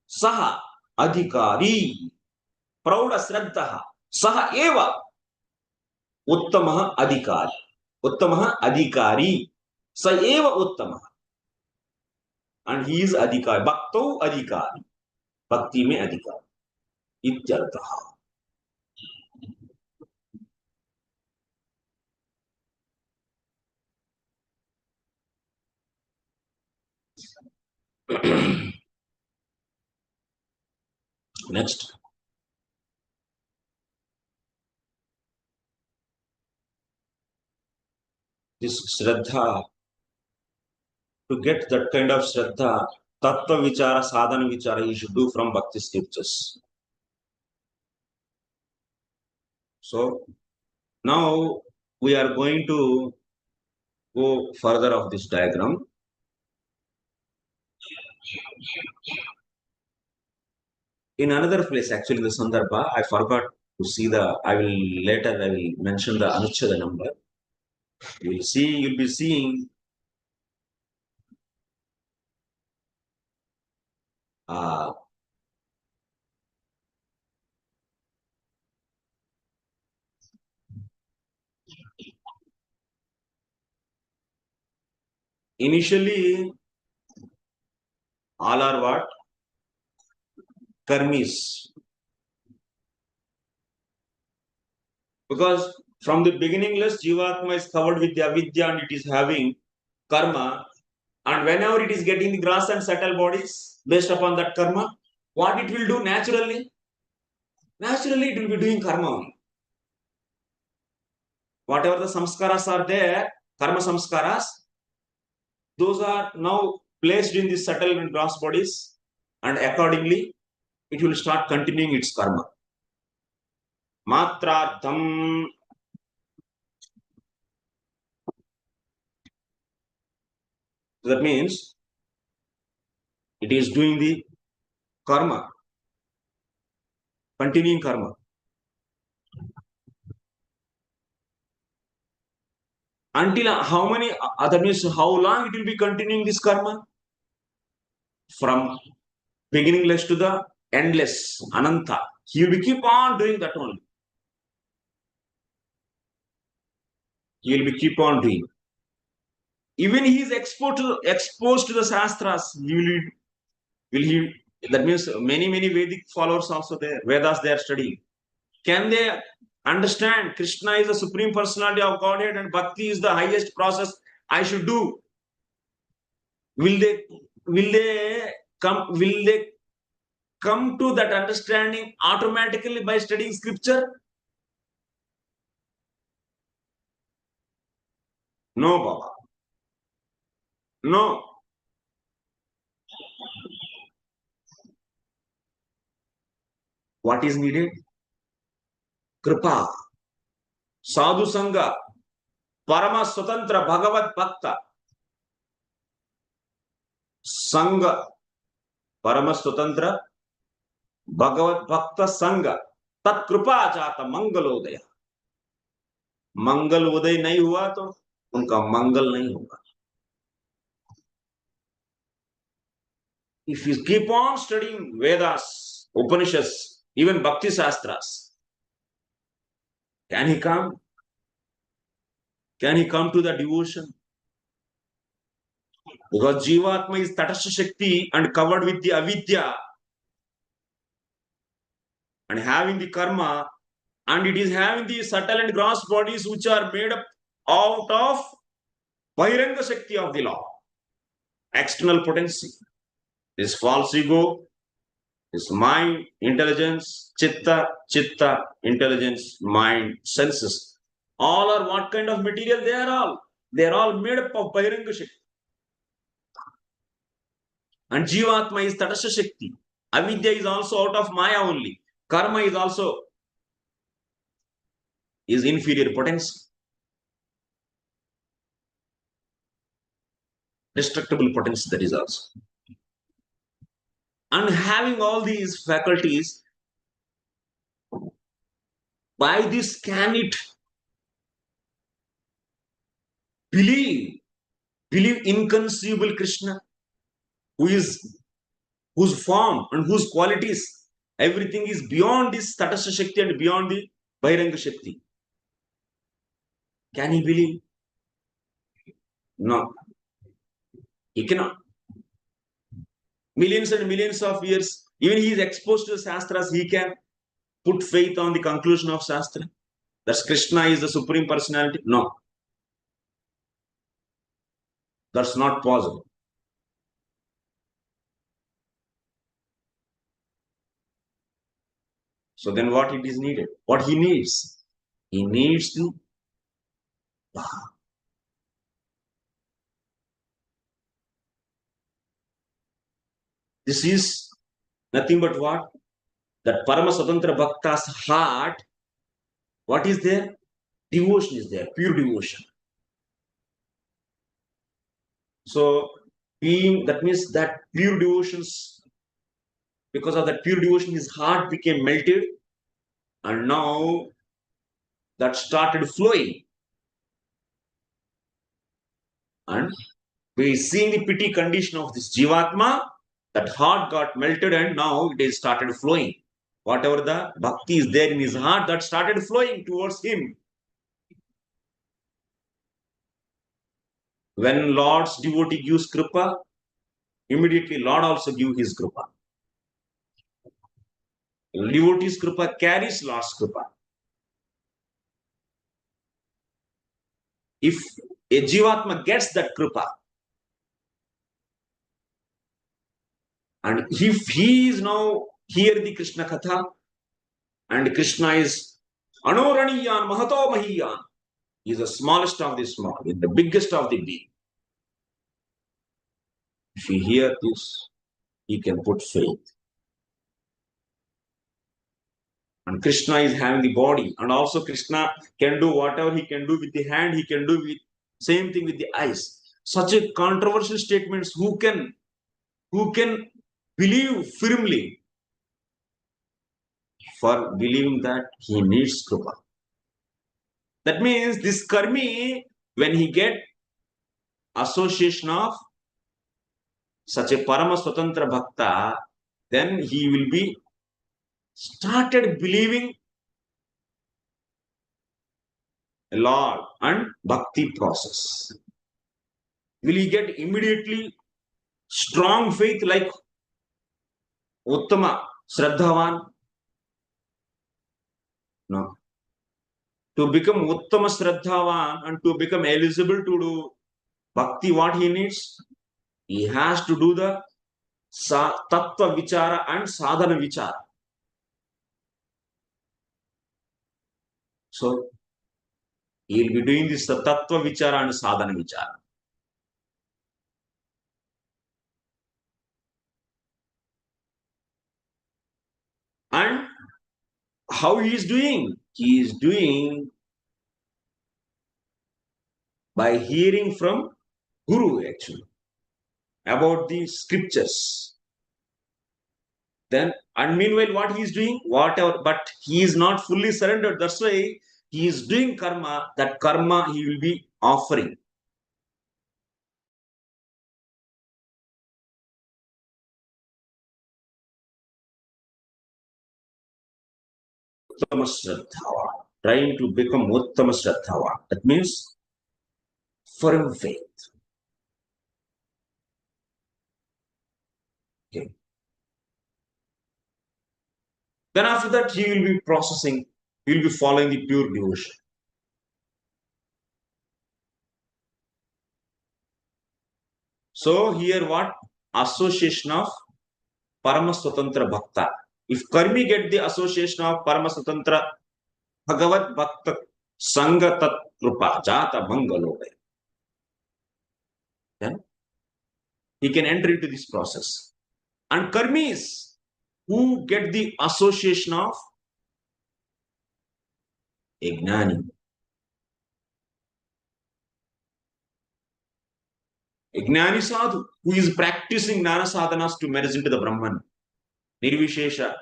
saha Adhikari prauda sraddha saha eva uttama Adhikari sa eva uttama, and he is Adhikari, bhakto Adhikari, bhakti mein Adhikari ityartha. Next, this sraddha, to get that kind of sraddha, tattva vichara, sadhana vichara, you should do from bhakti scriptures. So now we are going to go further of this diagram. In another place, actually, the Sandarbha, I forgot to see I will mention the Anuchcheda number. You will see, you'll be seeing initially all are what? Karmis. Because from the beginningless, jivatma is covered with the avidya and it is having karma. And whenever it is getting the gross and subtle bodies based upon that karma, what it will do naturally? Naturally, it will be doing karma only. Whatever the samskaras are there, karma samskaras, those are now placed in the subtle and gross bodies, and accordingly, it will start continuing its karma. Matrartham. That means it is doing the karma, continuing karma. Until how many, that means how long it will be continuing this karma? From beginningless to the endless, ananta. He will keep on doing that only. He will be keep on doing. Even he is exposed to the sastras. Will he? That means many Vedic followers also there. Vedas they are studying. Can they understand Krishna is the supreme personality of Godhead and bhakti is the highest process I should do? Will they come to that understanding automatically by studying scripture? No, Baba. No. What is needed? kripa, sadhu sangha, parama swatantra bhagavad bhakta, sangha, parama swatantra bhagavad bhakta sangha, tat kripa jata mangalodaya. मंगल उदय नहीं हुआ तो उनका मंगल नहीं होगा. If you keep on studying Vedas, Upanishads, even Bhakti sastras, can he come? Can he come to the devotion? Because jivatma is tatastha shakti and covered with the avidya and having the karma, and it is having the subtle and gross bodies which are made up out of bahiranga shakti of the law, external potency. This false ego, this mind, intelligence, chitta, intelligence, mind, senses. All are what kind of material? They are all made up of bahiranga shakti. And jivatma is tatastha shakti. Avidya is also out of maya only. Karma is also is inferior potency. Destructible potency, that is also. And having all these faculties, by this can it believe inconceivable Krishna, whose form and whose qualities, everything is beyond this tatastha shakti and beyond the bahiranga shakti. Can he believe? No. He cannot. Millions and millions of years, even he is exposed to the sastras, he can put faith on the conclusion of sastra. That Krishna is the supreme personality. No. That's not possible. So then what it is needed? What he needs? He needs the This is nothing but what? That Parama Swatantra Bhakta's heart, what is there? Devotion is there, pure devotion. So, that means that pure devotions, because of that pure devotion, his heart became melted, and now that started flowing. And we see the pity condition of this jivatma, that heart got melted and now it is started flowing. Whatever the bhakti is there in his heart, that started flowing towards him. When Lord's devotee gives kripa, immediately Lord also gives his kripa. Devotee's kripa carries Lord's kripa. If a jivatma gets that kripa, and if he is now hear the Krishna katha, and Krishna is anoraniyan mahato mahiyan, he is the smallest of the small, the biggest of the big. If he hear this, he can put faith. And Krishna is having the body, and also Krishna can do whatever he can do with the hand, he can do with same thing with the eyes. Such a controversial statements. Who can believe firmly? For believing that he needs kripa. That means this karmi, when he get association of such a parama swatantra bhakta, then he will be started believing Lord and bhakti process. Will he get immediately strong faith like uttama, sraddhavan? No. To become uttama sraddhavan and to become eligible to do bhakti, what he needs? He has to do the tattva vichara and sadhana vichara. So he will be doing this tattva vichara and sadhana vichara. And how he is doing? He is doing by hearing from Guru, actually, about the scriptures. Then, and meanwhile, what he is doing? Whatever, but he is not fully surrendered. That's why he is doing karma. That karma he will be offering. Uttama sraddhavan. Trying to become uttama sraddhavan. That means firm faith. Okay. Then after that, he will be processing, he will be following the pure devotion. So here what? Association of Paramaswatantra Bhakta. If Karmi get the association of Paramaswatantra Bhagavad Bhakta Sangha Tat Rupa Jata Mangalo, then he can enter into this process. And Karmis who get the association of Gnani. Gnani sadhu who is practicing Nana sadhanas to merge into the Brahman. Nirvishesha,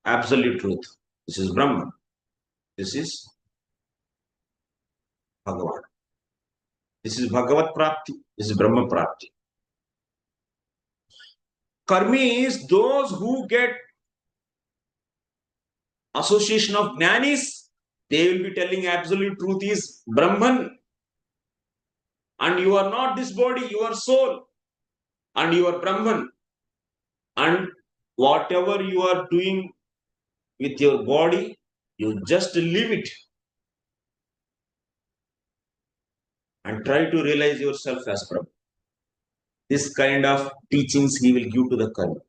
absolute truth. This is Brahman. This is Bhagavan. This is Bhagavat Prapti. This is Brahma Prapti. Karmi is those who get association of Jnanis. They will be telling absolute truth is Brahman. And you are not this body, you are soul. And you are Brahman. And whatever you are doing with your body, you just leave it. And try to realize yourself as Brahman. This kind of teachings he will give to the Karmi.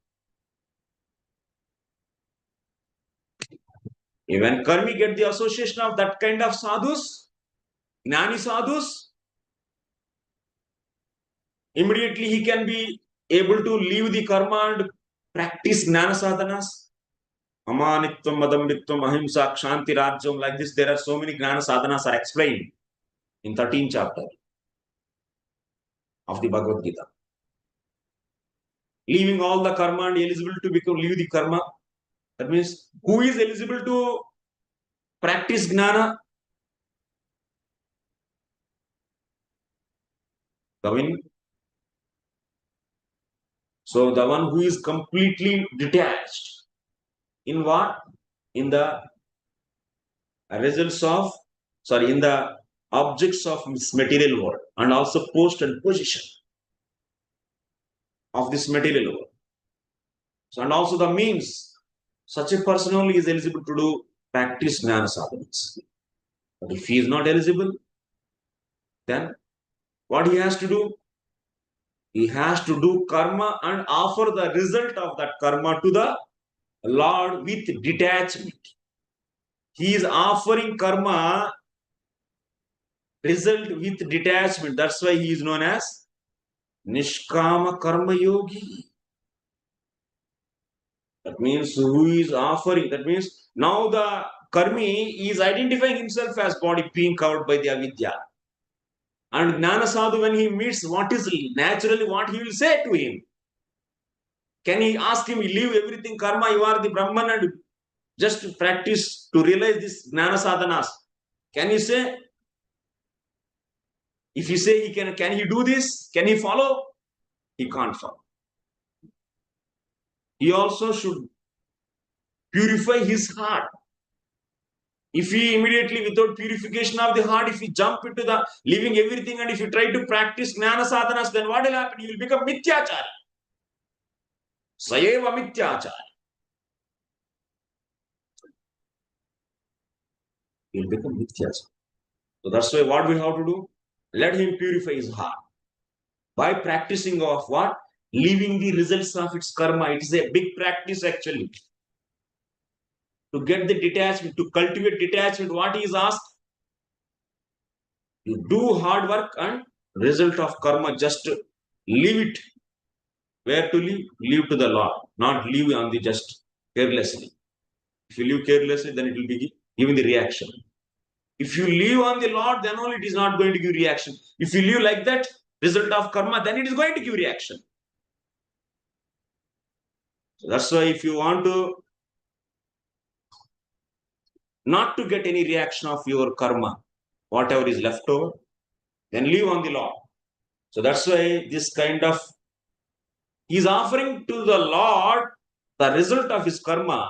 When Karmi get the association of that kind of sadhus, Gnani sadhus, immediately he can be able to leave the karma and practice Gnana sadhanas. Amanitvam, madambitvam, ahimsa, kshanti, rajyam. Like this, there are so many Gnana sadhanas are explained in 13th chapter of the Bhagavad Gita. Leaving all the karma and eligible to leave the karma. That means, who is eligible to practice Gnana? So the one who is completely detached in what? In the results of, in the objects of this material world and also post and position of this material world. So, and also the means. Such a person only is eligible to do practice Jnana sadhanas. But if he is not eligible, then what he has to do? He has to do karma and offer the result of that karma to the Lord with detachment. He is offering karma result with detachment. That's why he is known as Nishkama Karma Yogi. That means who is offering. That means now the Karmi is identifying himself as body being covered by the avidya. And Jnana Sadhu, when he meets, what is naturally what he will say to him? Can he ask him, leave everything karma, you are the Brahman and just practice to realize this Jnana Sadhanas? Can he say? If he say he can he do this? Can he follow? He can't follow. He also should purify his heart. If he immediately, without purification of the heart, if he jump into the leaving everything and if you try to practice Jnana Sadhanas, then what will happen? He will become Mithyachari. Sayeva Mithyachari. He will become Mithyachari. So that's why what we have to do? Let him purify his heart. By practicing of what? Leaving the results of its karma. It is a big practice actually. To get the detachment, to cultivate detachment, what he is asked? You do hard work and result of karma, just leave it. Where to leave? Leave to the Lord, not leave on the just carelessly. If you live carelessly, then it will be giving the reaction. If you live on the Lord, then only it is not going to give reaction. If you live like that, result of karma, then it is going to give reaction. So that's why if you want to not to get any reaction of your karma, whatever is left over, then live on the Lord. So that's why this kind of, he is offering to the Lord the result of his karma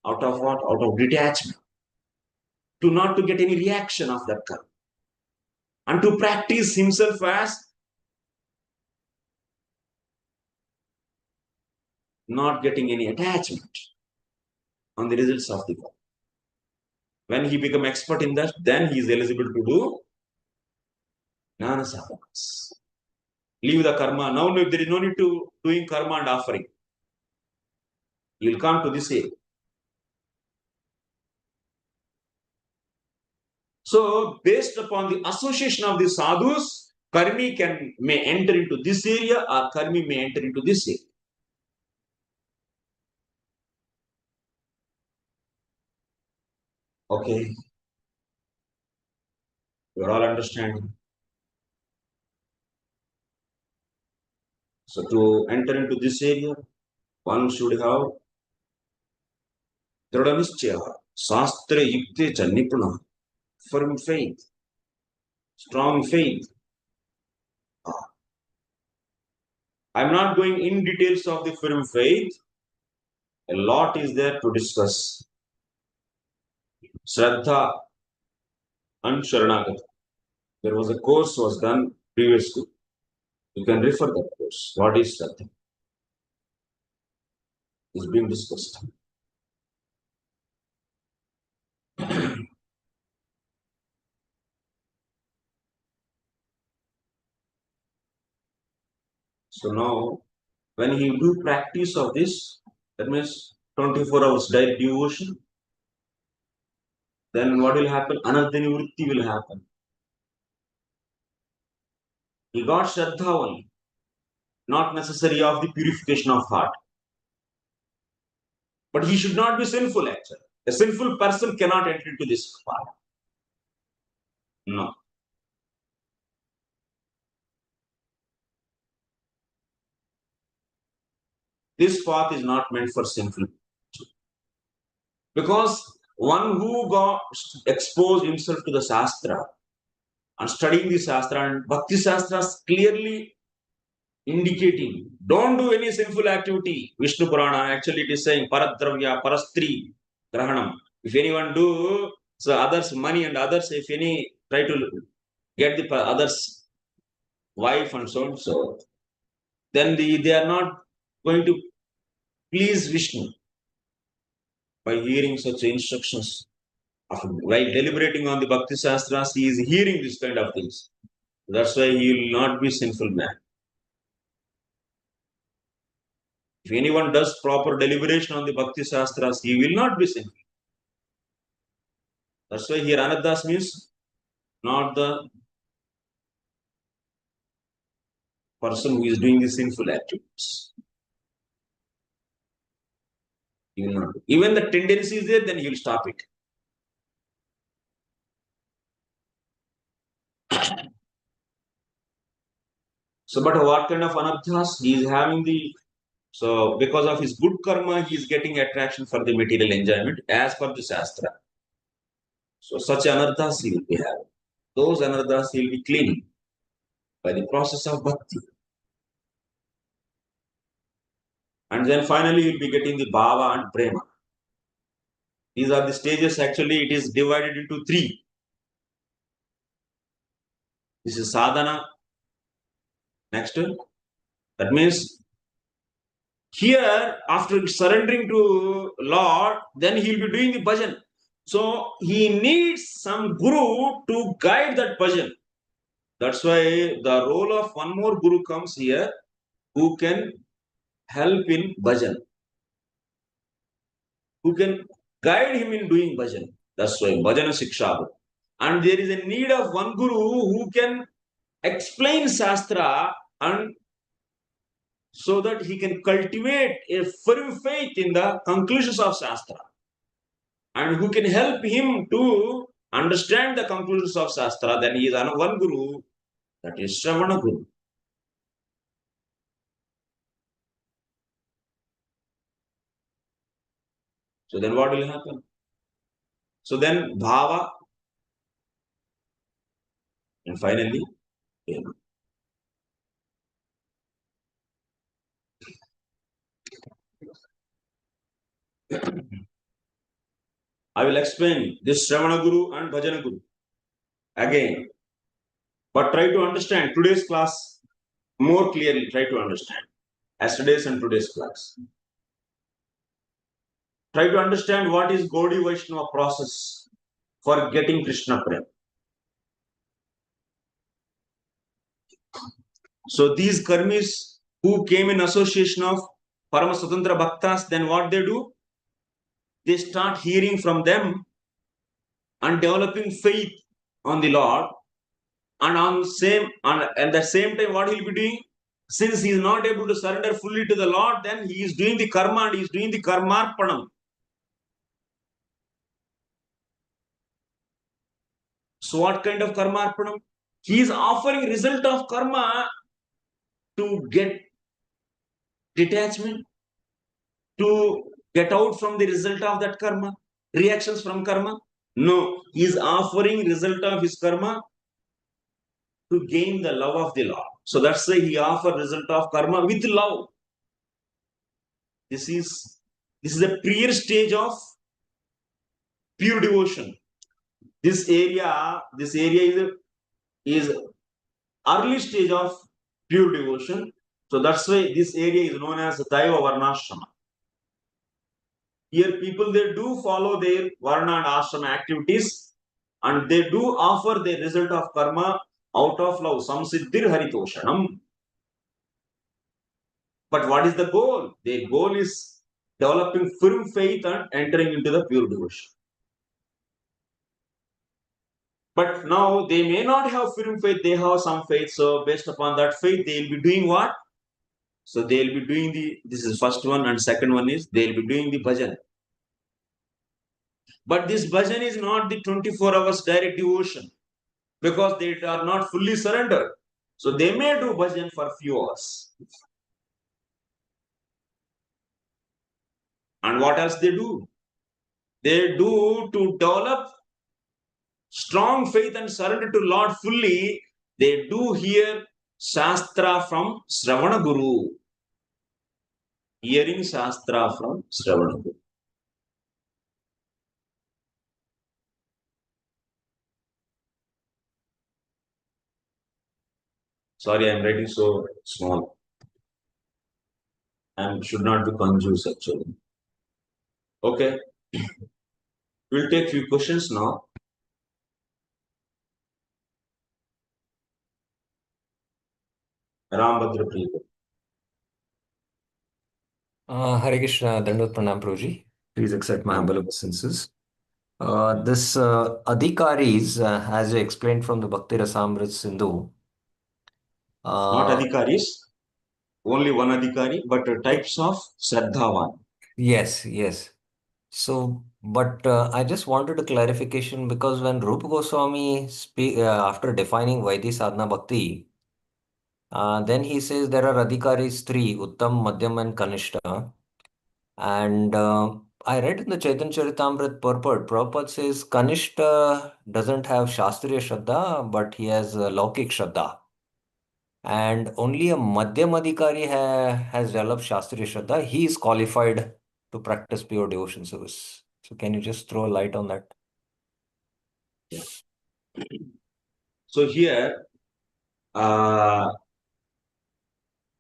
out of what? Out of detachment. To not to get any reaction of that karma. And to practice himself as not getting any attachment on the results of the karma. When he become expert in that, then he is eligible to do Jnana sadhanas. Leave the karma. Now there is no need to doing karma and offering. You will come to this area. So, based upon the association of the sadhus, karmi may enter into this area or karmi may enter into this area. Okay. You are all understanding. So, to enter into this area, one should have drdha nischaya, sastra yukte cha nipuna, firm faith, strong faith. I'm not going in details of the firm faith. A lot is there to discuss. Sraddha and Sharanagati. There was a course was done previously. You can refer that course. What is sraddha? Is being discussed. So now, when you do practice of this, that means 24 hours direct devotion, then what will happen? Anadi nivritti will happen. He got sraddhavan, not necessary of the purification of heart. But he should not be sinful actually. A sinful person cannot enter into this path. No. This path is not meant for sinful. Because one who got exposed himself to the sastra and studying the sastra and bhakti sastras clearly indicating don't do any sinful activity. Vishnu Purana actually it is saying paradravya, parastri, grahanam. If anyone do so others money and others, if any try to get the others wife and so on, so then they are not going to please Vishnu by hearing such instructions. While deliberating on the bhakti sastras, he is hearing this kind of things. That's why he will not be sinful man. If anyone does proper deliberation on the bhakti sastras, he will not be sinful. That's why here anadas means not the person who is doing the sinful activities. He will not. Even the tendency is there, then he will stop it. So, but what kind of anabhyas he is having the, so because of his good karma, he is getting attraction for the material enjoyment as per the sastra. So such anarthas he will be having. Those anarthas he will be cleaning by the process of bhakti. And then finally he will be getting the bhava and prema. These are the stages, actually it is divided into three. This is sadhana. Next, that means here after surrendering to Lord, then he will be doing the bhajana. So he needs some guru to guide that bhajan. That's why the role of one more guru comes here who can help in bhajan, who can guide him in doing bhajan. That's why bhajana siksha. And there is a need of one guru who can explain sastra and so that he can cultivate a firm faith in the conclusions of sastra. And who can help him to understand the conclusions of sastra, then he is on one guru, that is sravana guru. So then what will happen? So then bhava, and finally prema. I will explain this sravana guru and bhajana guru again, but try to understand today's class more clearly. Try to understand yesterday's and today's class. Try to understand what is Gaudiya Vaishnava process for getting Krishna Prem. So these karmis who came in association of Parama Swatantra Bhaktas, then what they do? They start hearing from them and developing faith on the Lord. And at the same time, what he'll be doing? Since he is not able to surrender fully to the Lord, then he is doing the karma and he is doing the karmarpanam. So what kind of karmarpanam? He is offering result of karma to get detachment, to get out from the result of that karma, reactions from karma. No, he is offering result of his karma to gain the love of the Lord. So that's why he offers result of karma with love. This is a prior stage of pure devotion. This area is early stage of pure devotion. So that's why this area is known as Daiva Varnashrama. Here people, they do follow their Varna and Ashrama activities and they do offer the result of karma out of love. Samsiddhir haritoshanam. But what is the goal? Their goal is developing firm faith and entering into the pure devotion. But now they may not have firm faith, they have some faith. So based upon that faith, they will be doing what? So they will be doing this is first one, and second one is they will be doing the bhajana. But this bhajan is not the 24 hours direct devotion because they are not fully surrendered. So they may do bhajan for few hours. And what else they do? They do to develop strong faith and surrender to Lord fully. They do hear sastra from sravana guru. Hearing sastra from sravana guru. Sorry, I am writing so small. And should not be confused actually. Okay. We'll take few questions now. Rambhadra Priya. Hare Krishna, Dandot Pranam Prabhuji. Please accept my humble obeisances. This Adhikaris, as you explained from the Bhakti Rasamrit Sindhu. Not Adhikaris, only one Adhikari, but types of sraddhavan. Yes, yes. So, but I just wanted a clarification because when Rupa Goswami after defining Vaidhi Sadhana Bhakti, then he says there are Adhikaris three, Uttam, Madhyam, and Kanistha. And I read in the Chaitanya Charitamrita purport, Prabhupada says Kanishta doesn't have Shastriya Shraddha, but he has Laukik Shraddha. And only a Madhyam Adhikari has developed Shastriya Shraddha. He is qualified to practice pure devotion service. So can you just throw a light on that? Yeah. So here, Kanishta,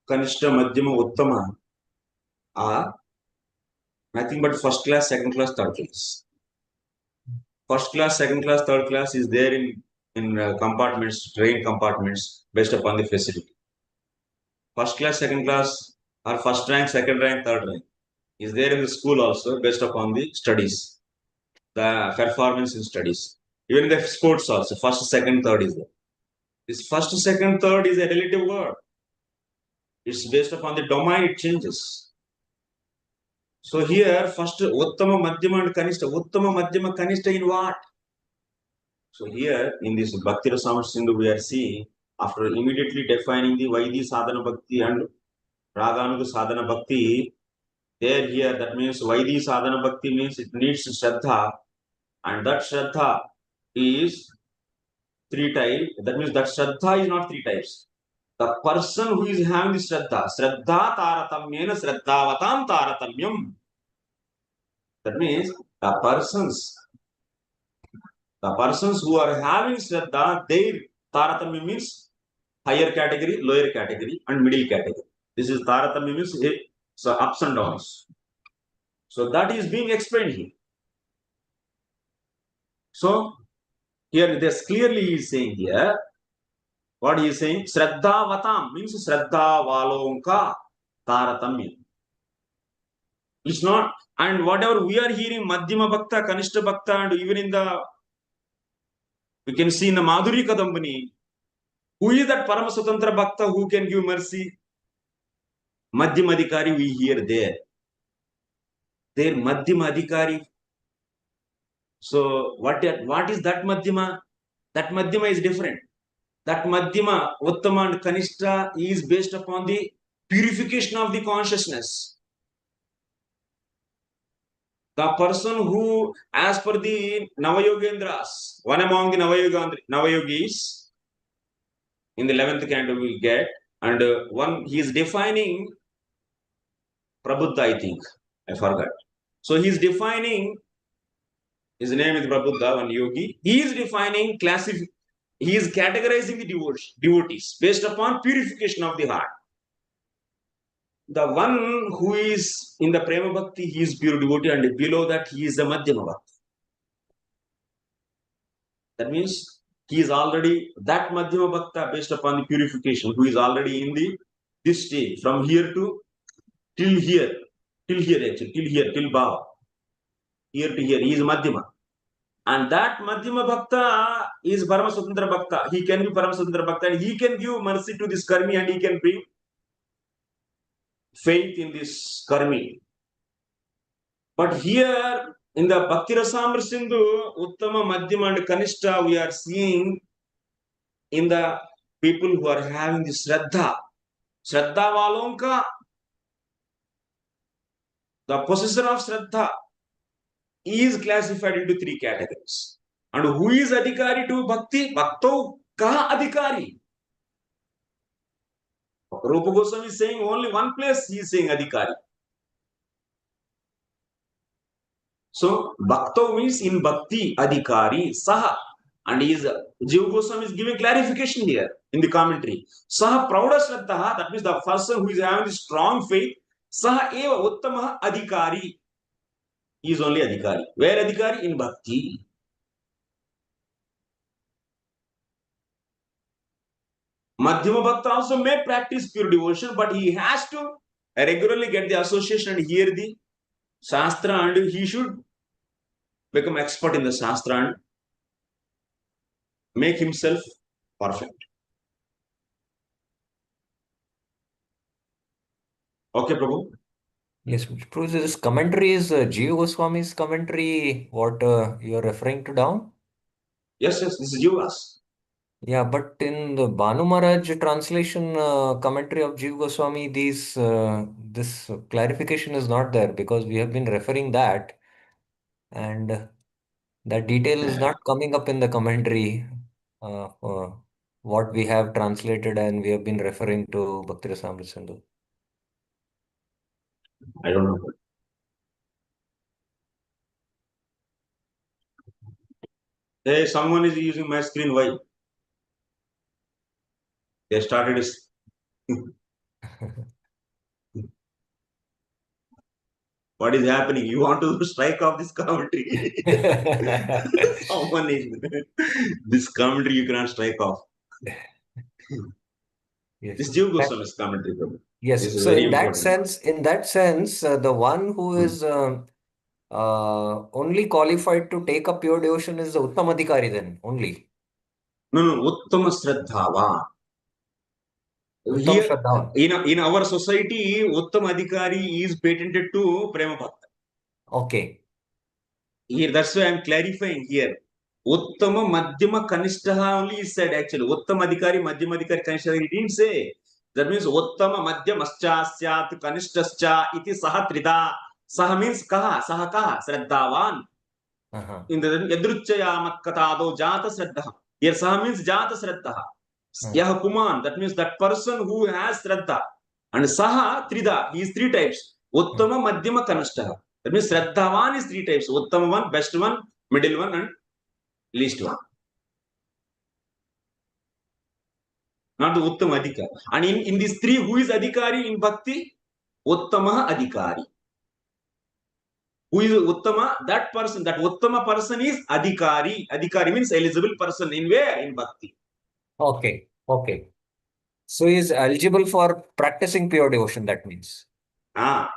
Madhyama, Uttama are nothing but first class, second class, third class. First class, second class, third class is there in compartments, train compartments based upon the facility. First class, second class are first rank, second rank, third rank. Is there in the school also based upon the studies, the performance in studies. Even the sports also, first, second, third is there. This first, second, third is a relative word. It's based upon the domain, it changes. So here, first, uttama, madhyama, and kanistha. Uttama, madhyama, kanistha in what? So here, in this Bhakti Rasamrita Sindhu, we are seeing, after immediately defining the Vaidhi Sadhana Bhakti and Raganuga Sadhana Bhakti, there here, that means Vaidhi Sadhana Bhakti means it needs sraddha, and that sraddha is three types. That means that sraddha is not three types. The person who is having the sraddha taratamyena sraddhavatam taratamyam. That means the persons who are having sraddha, their taratamya means higher category, lower category, and middle category. This is taratamya means so ups and downs. So that is being explained here. So here this clearly is saying here, what he is saying, sraddhavatam means sraddha valonka taratamya. It's not, and whatever we are hearing, madhyama bhakta, kanistha bhakta, and even in the, we can see in the Madhuri Kadambani, who is that Parama Swatantra Bhakta who can give mercy? Madhyama Adhikari, we hear there. There, Madhyama Adhikari. So, what is that Madhyama? That Madhyama is different. That Madhyama, uttama and kanistha is based upon the purification of the consciousness. The person who, as per the Navayogendras, one among the Navayogis, in the 11th canto we get, and one, he is defining Prabuddha, I think. I forgot. So he is defining, his name is Prabuddha, one yogi. He is defining, he is categorizing the devotees based upon purification of the heart. The one who is in the Prema Bhakti, he is pure devotee, and below that he is the Madhyama Bhakti. That means he is already, that Madhyama Bhakta based upon the purification, who is already in this stage, from here to till here actually, till Bhava. Here to here, he is Madhyama. And that Madhyama Bhakta is Parama Swatantra Bhakta. He can be Parama Swatantra Bhakta, and he can give mercy to this karmi, and he can bring faith in this karmi. But here in the Bhakti Rasamrita Sindhu, Uttama, Madhyama, and Kanistha, we are seeing in the people who are having the sraddha. Sraddha valonka, the possessor of sraddha, is classified into three categories. And who is Adhikari to Bhakti? Bhakto ka Adhikari. Rupa Goswami is saying only one place he is saying Adhikari. So Bhakto means in Bhakti Adhikari Saha. And Jiva Goswami is giving clarification here in the commentary. Saha Prauda Shraddha, that means the person who is having the strong faith, Saha Eva Uttama Adhikari. He is only Adhikari. Where Adhikari? In Bhakti. Madhyama Bhakta also may practice pure devotion, but he has to regularly get the association and hear the sastra, and he should become expert in the sastra and make himself perfect. Okay, Prabhu? Yes, which proves this commentary is Jiva Goswami's commentary, what you're referring to down? Yes, this is Jivas. Yeah, but in the Banu Maharaj translation commentary of Jiva Goswami, this clarification is not there because we have been referring that, and that detail is not coming up in the commentary. What we have translated and we have been referring to Bhakti Rasamrita Sindhu. I don't know. Hey, someone is using my screen. Why? They started. What is happening? You want to strike off this commentary? Someone is this commentary you cannot strike off. Yes. This Jiva Goswami's commentary, Prabhu. Yes. This is So very in that important. sense, the one who is only qualified to take up pure devotion is the Uttamadhikari then only. No, uttama sraddhavan. Uttam Here, Shraddhavan. in our society, Uttam Adhikari is patented to Prema Bhakta. Okay. Here, that's why I'm clarifying here. Uttama, madhyama, kanistha only is said actually. Uttama Adhikari, madhyama Adhikari, kanistha, he didn't say. That means Uttama, madhyamascha, syat, kanishtascha, iti saha trida. Saha means kaha, saha kaha, sraddhavan. Uh-huh. In the yadruchaya matkatado jata sraddha. Here saha means jata sraddha. Yah kuman, that means that person who has sraddha. And saha trida, he is three types. Uttama, madhyama, kanishta. That means sraddhavan is three types. Uttama one, best one, middle one, and least one. Not the uttama adhikari. And in these three, who is adhikari in bhakti? Uttama adhikari. Who is uttama? That person, that uttama person is adhikari. Adhikari means eligible person. In where? In bhakti. Okay. Okay. So he is eligible for practicing pure devotion, that means. The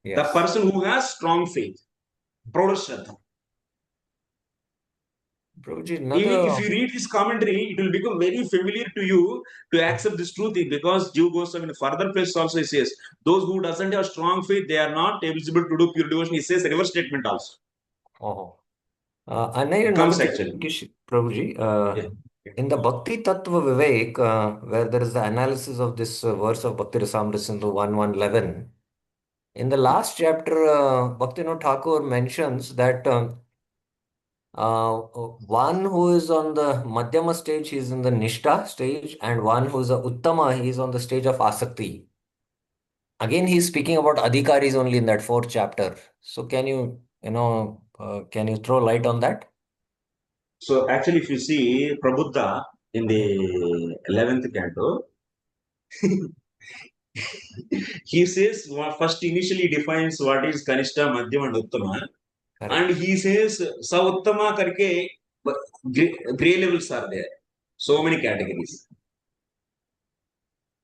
Yes. person who has strong faith. Proud sraddha. Prabhuji, If you read this commentary, it will become very familiar to you to accept this truth, because Jiva Goswami in further place also says, those who doesn't have strong faith, they are not eligible to do pure devotion. He says reverse statement also. Oh. Another Actually. clarification, Prabhuji. Yeah. In the Bhakti Tattva Vivek, where there is the analysis of this verse of Bhakti Rasamrita Sindhu 1:11, in the last chapter, Bhaktivinoda Thakur mentions that one who is on the madhyama stage, he is in the nishtha stage, and one who is a uttama, he is on the stage of asakti. Again, he's speaking about adhikaris only in that fourth chapter. So can you throw light on that? So actually, if you see Prabuddha in the 11th canto, he says, first initially defines what is kanishta, madhyama, and uttama. Correct. And he says, sa uttama karke, gray levels are there. So many categories.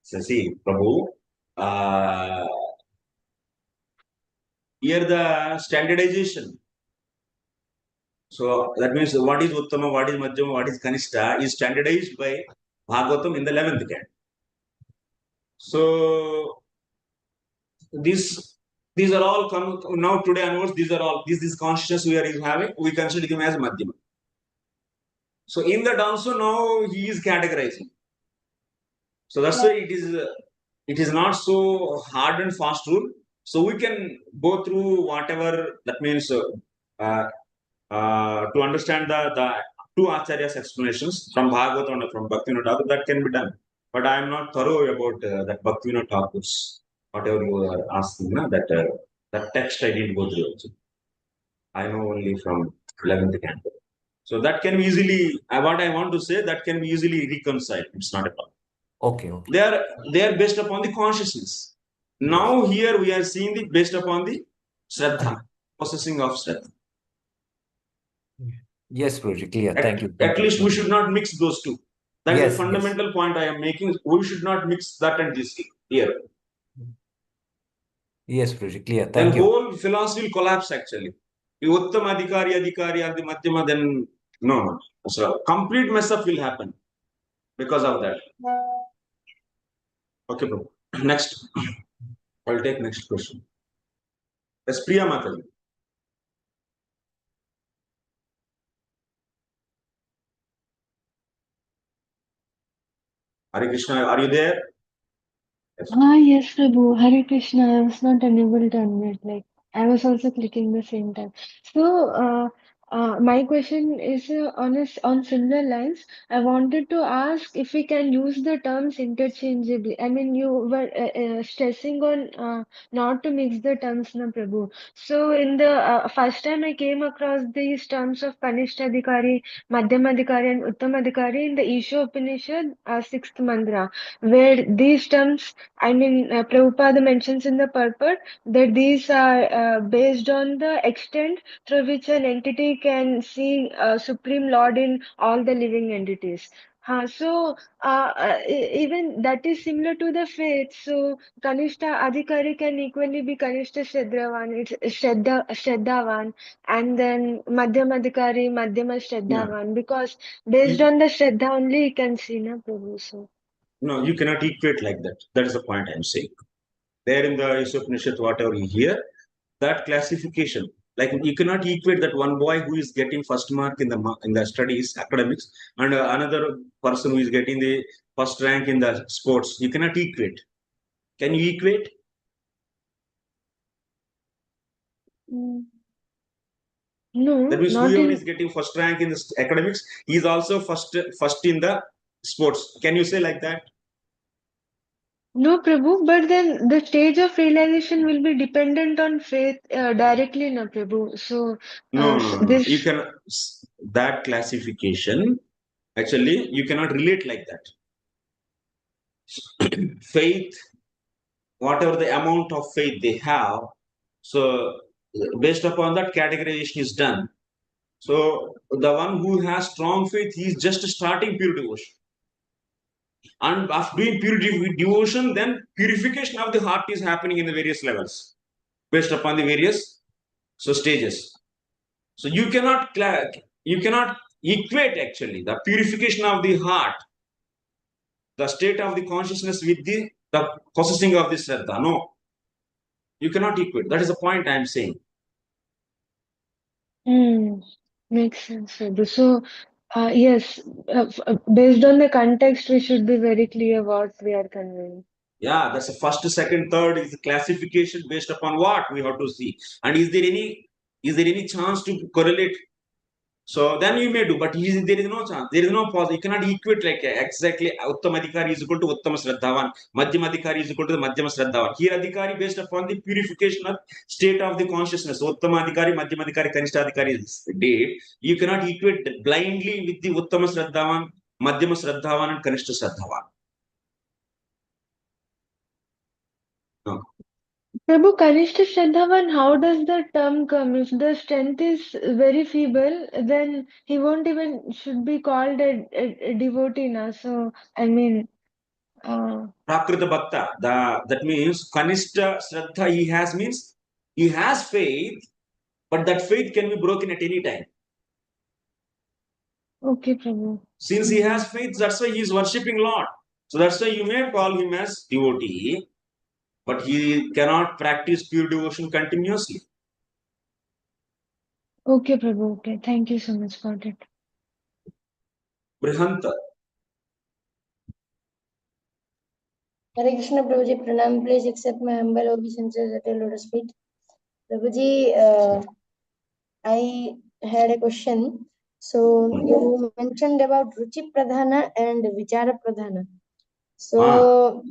So see, Prabhu, here the standardization. So that means what is uttama, what is madhyama, what is kanishta is standardized by Bhagavatam in the 11th canto. So these are all come now today onwards. These are all this consciousness we are having. We consider him as madhyama. So in that also now he is categorizing. So that's why it is not so hard and fast rule. So we can go through whatever that means to understand the two acharyas explanations from Bhagavatam and from Bhaktivinoda Thakur, that can be done. But I am not thorough about that Bhaktivinoda Thakur's whatever you are asking. That text I didn't go through. Also. I know only from 11th canto. So that can be easily, what I want to say, that can be easily reconciled. It's not a problem. Okay. They are based upon the consciousness. Now here we are seeing the based upon the sraddha, possessing of sraddha. Yes, Prabhuji, clear. Thank you. At least we should not mix those two. That is the fundamental point I am making. We should not mix that and this here. Yes, Prabhuji, clear. Then Thank you. whole philosophy will collapse actually. The uttama adhikari and the madhyama, then no. So complete mess up will happen because of that. Okay, bro. Next. I'll take next question. Yes, Priya Mataji. Hare Krishna, are you there? Yes, Prabhu. Hare Krishna. I was not unable to unmute. Like, I was also clicking the same time. So, my question is on similar lines. I wanted to ask if we can use the terms interchangeably. I mean, you were stressing on not to mix the terms, na Prabhu. So, in the first time I came across these terms of kanistha adhikari, madhyama adhikari, and uttama adhikari in the Isha Upanishad, sixth mantra, where these terms, I mean, Prabhupada mentions in the purport that these are based on the extent through which an entity can see Supreme Lord in all the living entities. Even that is similar to the faith. So, Kanishta Adhikari can equally be Kanishta it's Sraddhavan, and then Madhyama Adhikari, Madhyama Sraddhavan, because based on the Shraddha only you can see, na Prabhu. So. No, you cannot equate like that. That is the point I'm saying. There in the Upanishad, whatever you hear, that classification, like you cannot equate that one boy who is getting first mark in the studies, academics, and another person who is getting the first rank in the sports. You cannot equate. Can you equate? No, That means not whoever in. is getting first rank in the academics, he is also first in the sports. Can you say like that? No, Prabhu, but then the stage of realization will be dependent on faith directly, na Prabhu. So, No, no, no, no. You this. can that classification. Actually, you cannot relate like that. Faith, whatever the amount of faith they have, so based upon that categorization is done. So the one who has strong faith, he is just starting pure devotion. And after doing pure devotion, then purification of the heart is happening in the various levels, based upon the various stages. So you cannot equate actually the purification of the heart, the state of the consciousness with the possessing of the sraddha. No, you cannot equate. That is the point I am saying. Makes sense, Prabhu. So, yes, based on the context, we should be very clear what we are conveying. Yeah, that's the first, second, third is the classification based upon what we have to see. And is there any chance to correlate? So then you may do, but there is no chance. There is no pause. You cannot equate like exactly uttama Adhikari is equal to uttama sraddhavan, madhyama Adhikari is equal to the madhyama sraddhavan. Here Adhikari based upon the purification of state of the consciousness. Uttama Adhikari, madhyama Adhikari, kanistha Adhikari is date. You cannot equate blindly with the uttama sraddhavan, madhyama sraddhavan, and kanistha sraddhavan. No. Prabhu, Kanishta Sraddhavan, how does the term come? If the strength is very feeble, then he won't even should be called a devotee now. So, I mean, Prakrita Bhakta, that means kanistha sraddha he has means he has faith, but that faith can be broken at any time. okay, Prabhu. Since he has faith, that's why he is worshipping Lord. So that's why you may call him as devotee, but he cannot practice pure devotion continuously. Okay, Prabhu. Okay, thank you so much for it. Brihanta. Hare Krishna Prabhuji, Pranam. Please accept my humble obeisances at your lotus feet. Prabhuji, I had a question. So you mentioned about Ruci Pradhana and Vicara Pradhana. So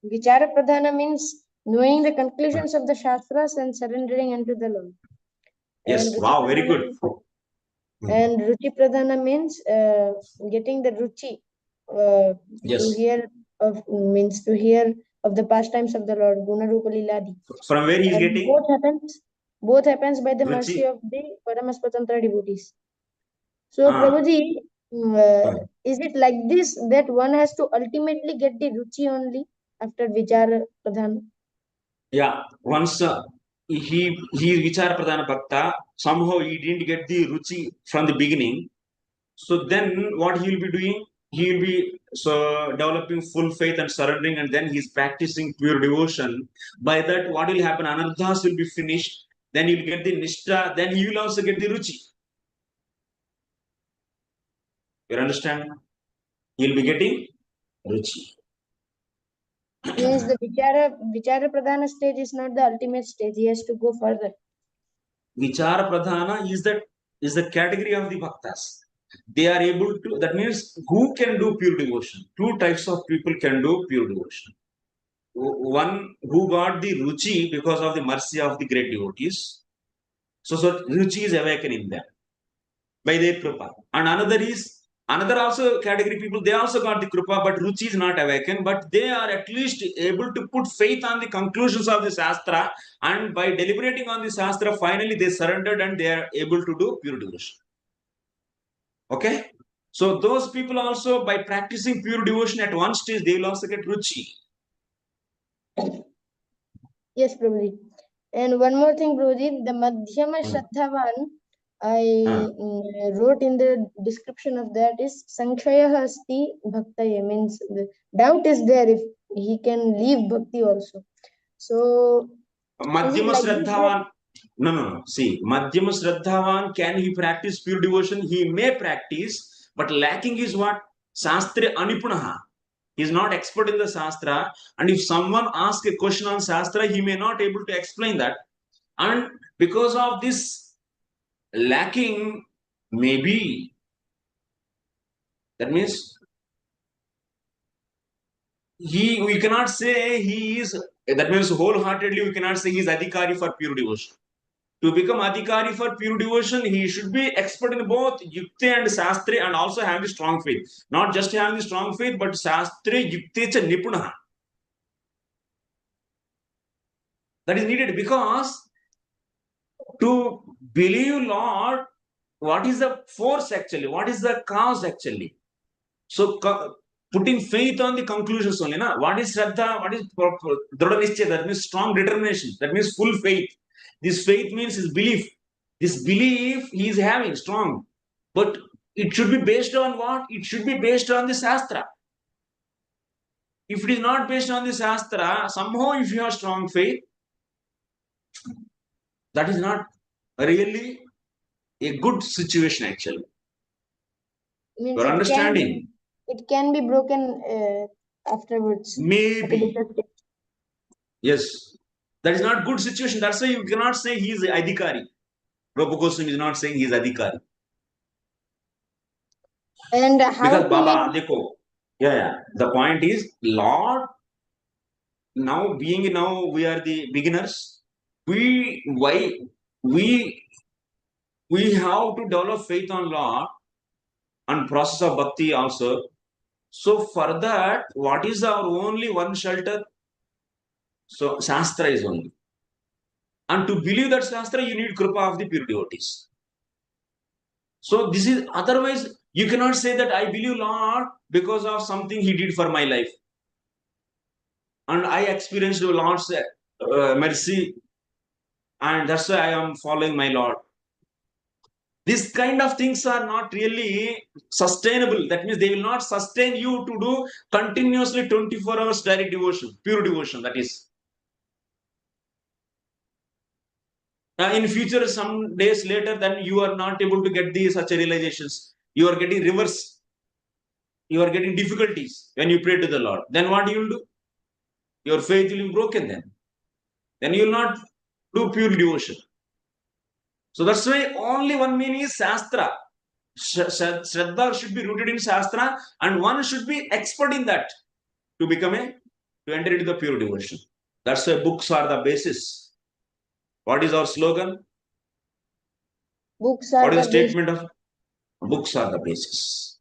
Vicara Pradhana means knowing the conclusions of the sastras and surrendering unto the Lord. Yes, And wow, very good. And Ruci Pradhana means getting the Ruci Yes. to hear of the pastimes of the Lord, Guna Rupa Liladi. From where he is getting? Both happens by the Ruci. mercy of the Paramaspatantra devotees. So Prabhuji, is it like this that one has to ultimately get the Ruci only after Vichara Pradhana? Yeah, once he Vichara Pradhana Bhakta, somehow he didn't get the Ruci from the beginning. So then what he will be doing? He will be developing full faith and surrendering, and then he's practicing pure devotion. By that, what will happen? Anarthas will be finished. Then he will get the nishtha. Then he will also get the ruci. You understand? He will be getting ruci. Means the Vichara Pradhana stage is not the ultimate stage. He has to go further. Vichara Pradhana is the category of the bhaktas. They are able to, that means who can do pure devotion? Two types of people can do pure devotion. One who got the ruci because of the mercy of the great devotees. So ruci is awakened in them by their kripa. And another also category people, they also got the kripa, but ruci is not awakened, but they are at least able to put faith on the conclusions of the sastra, and by deliberating on the sastra, finally they surrendered and they are able to do pure devotion. Okay? So those people also, by practicing pure devotion at one stage, they will also get ruci. Yes, Prabhuji. And one more thing, Prabhuji, the madhyama sraddhavan I Ah. wrote in the description of that is Sankhayah asti bhaktaya, means the doubt is there if he can leave bhakti also. So is it Madhyama like this that sraddhavan. No. See, madhyama sraddhavan, can he practice pure devotion? He may practice, but lacking is what? Sastra anipunaha. He is not expert in the sastra, and if someone asks a question on sastra, he may not able to explain that. And because of this lacking, maybe that means we cannot say he is, that means wholeheartedly we cannot say he is adhikari for pure devotion. To become adhikari for pure devotion, he should be expert in both yukti and sastra, and also having strong faith. Not just having strong faith, but sastra yukti cha nipunaha. That is needed, because to believe Lord, what is the force actually? What is the cause actually? So putting faith on the conclusions only. Na? What is sraddha? What is drdha nischaya? That means strong determination. That means full faith. This faith means his belief. This belief he is having strong. But it should be based on what? It should be based on the sastra. If it is not based on the sastra, somehow if you have strong faith, that is not really a good situation actually. means Your understanding? it can be broken afterwards. Maybe. Yes. That is not good situation. That's why you cannot say he is Adhikari. Rupa Goswami is not saying he is Adhikari. And how Because to Baba, make dekho. Yeah. The point is, Lord, now we are the beginners. We have to develop faith on Lord and process of bhakti also. So for that, what is our only one shelter? So sastra is only. And to believe that sastra, you need kripa of the pure devotees. So this is, otherwise you cannot say that I believe Lord because of something he did for my life. And I experienced the Lord's mercy, and that's why I am following my Lord. This kind of things are not really sustainable. That means they will not sustain you to do continuously 24 hours direct devotion, pure devotion, that is. In future, some days later, then you are not able to get these such realizations. You are getting reverse. You are getting difficulties when you pray to the Lord. Then what you will do? Your faith will be broken then. Then you will not do pure devotion. So that's why only one meaning is sastra. Sraddha should be rooted in sastra, and one should be expert in that to enter into the pure devotion. That's why books are the basis. What is our slogan? books are What is the the statement of books are the basis?